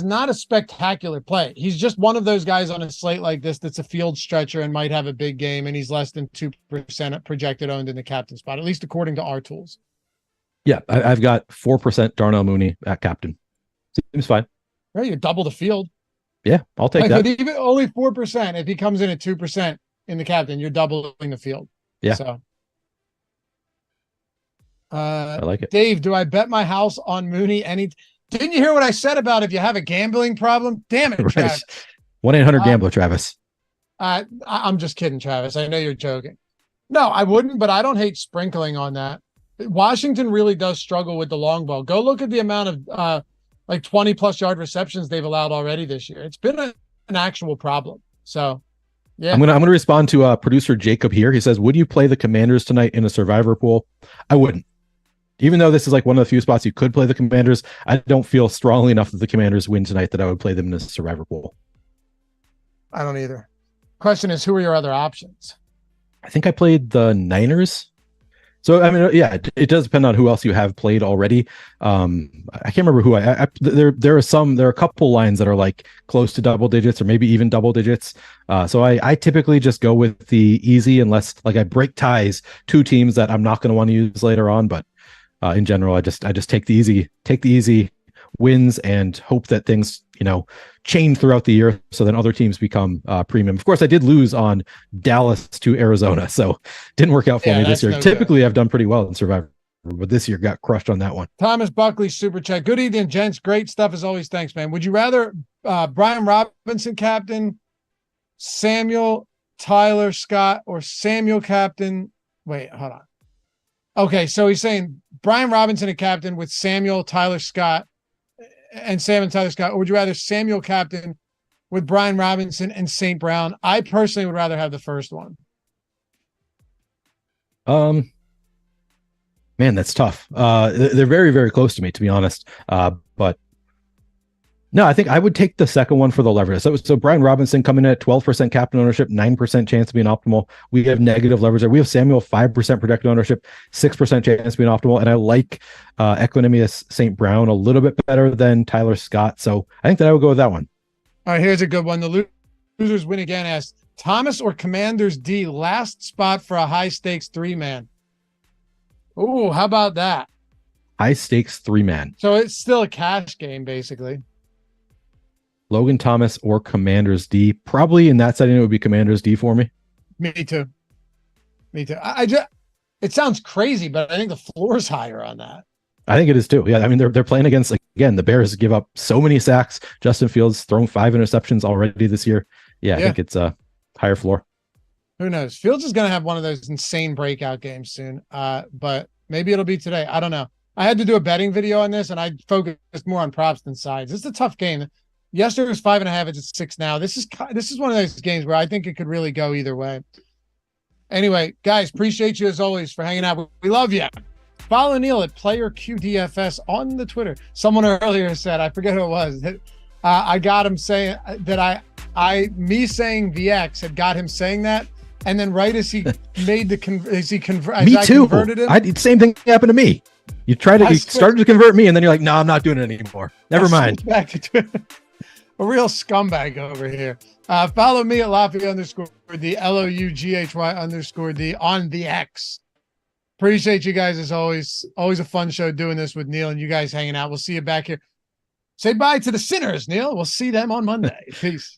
not a spectacular play. He's just one of those guys on a slate like this that's a field stretcher and might have a big game, and he's less than 2% projected owned in the captain spot, at least according to our tools. Yeah, I've got 4% Darnell Mooney at captain. Seems fine. Right, you double the field. Yeah, I'll take that. Even only 4%. If he comes in at 2% in the captain, you're doubling the field. Yeah. So, I like it. Dave, do I bet my house on Mooney? Didn't you hear what I said about if you have a gambling problem? Damn it, Right. Travis. 1-800-GAMBLER, Travis. I'm just kidding, Travis. I know you're joking. No, I wouldn't, but I don't hate sprinkling on that. Washington really does struggle with the long ball. Go look at the amount of like 20+ yard receptions they've allowed already this year. It's been an actual problem. So, yeah. I'm gonna respond to producer Jacob here. He says, "Would you play the Commanders tonight in a survivor pool?" I wouldn't. Even though this is like one of the few spots you could play the Commanders, I don't feel strongly enough that the Commanders win tonight that I would play them in a survivor pool. I don't either. Question is, who are your other options? I think I played the Niners. So, I mean, yeah, it does depend on who else you have played already. I can't remember who there are a couple lines that are like close to double digits or maybe even double digits. So I typically just go with the easy unless like I break ties to teams that I'm not going to want to use later on. But in general, I just take the easy wins and hope that things, change throughout the year. So then other teams become premium. Of course, I did lose on Dallas to Arizona, so didn't work out for me this year. Typically, I've done pretty well in Survivor, but this year got crushed on that one. Thomas Buckley, super chat. Good evening, gents. Great stuff as always. Thanks, man. Would you rather Brian Robinson captain, Samuel, Tyler Scott, or Samuel captain? Wait, hold on. Okay, so he's saying Brian Robinson a captain with Samuel, Tyler Scott, and Sam and Tyler Scott, or would you rather Samuel captain with Brian Robinson and St. Brown? I personally would rather have the first one. Man, that's tough. They're very, very close to me, to be honest. But no, I think I would take the second one for the leverage. So Brian Robinson coming in at 12% captain ownership, 9% chance to be an optimal. We have negative leverage there. We have Samuel 5% projected ownership, 6% chance to be an optimal. And I like Equanimous St. Brown a little bit better than Tyler Scott. So I think that I would go with that one. All right, here's a good one. The losers win again asks, Thomas or Commanders D, last spot for a high stakes 3-man. Ooh, how about that? High stakes 3-man. So it's still a cash game, basically. Logan Thomas or Commanders D. Probably in that setting, it would be Commanders D for me. Me too. It sounds crazy, but I think the floor is higher on that. I think it is too. Yeah, I mean, they're playing against, again, the Bears give up so many sacks. Justin Fields thrown 5 interceptions already this year. Yeah, I think it's a higher floor. Who knows? Fields is going to have one of those insane breakout games soon. But maybe it'll be today. I don't know. I had to do a betting video on this, and I focused more on props than sides. It's a tough game. Yesterday was 5.5. It's at 6 now. This is one of those games where I think it could really go either way. Anyway, guys, appreciate you as always for hanging out. We love you. Follow Neil at PlayerQDFS on the Twitter. Someone earlier said, I forget who it was, that I got him saying that me saying VX had got him saying that, and then right as he made the me too. Converted him, same thing happened to me. You started to convert me, and then you're like, no, I'm not doing it anymore. Never mind. Back to Twitter. A real scumbag over here. Follow me at Lafayette_D, LOUGHY_D on the X. Appreciate you guys as always. Always a fun show doing this with Neil and you guys hanging out. We'll see you back here. Say bye to the sinners, Neil. We'll see them on Monday. Peace.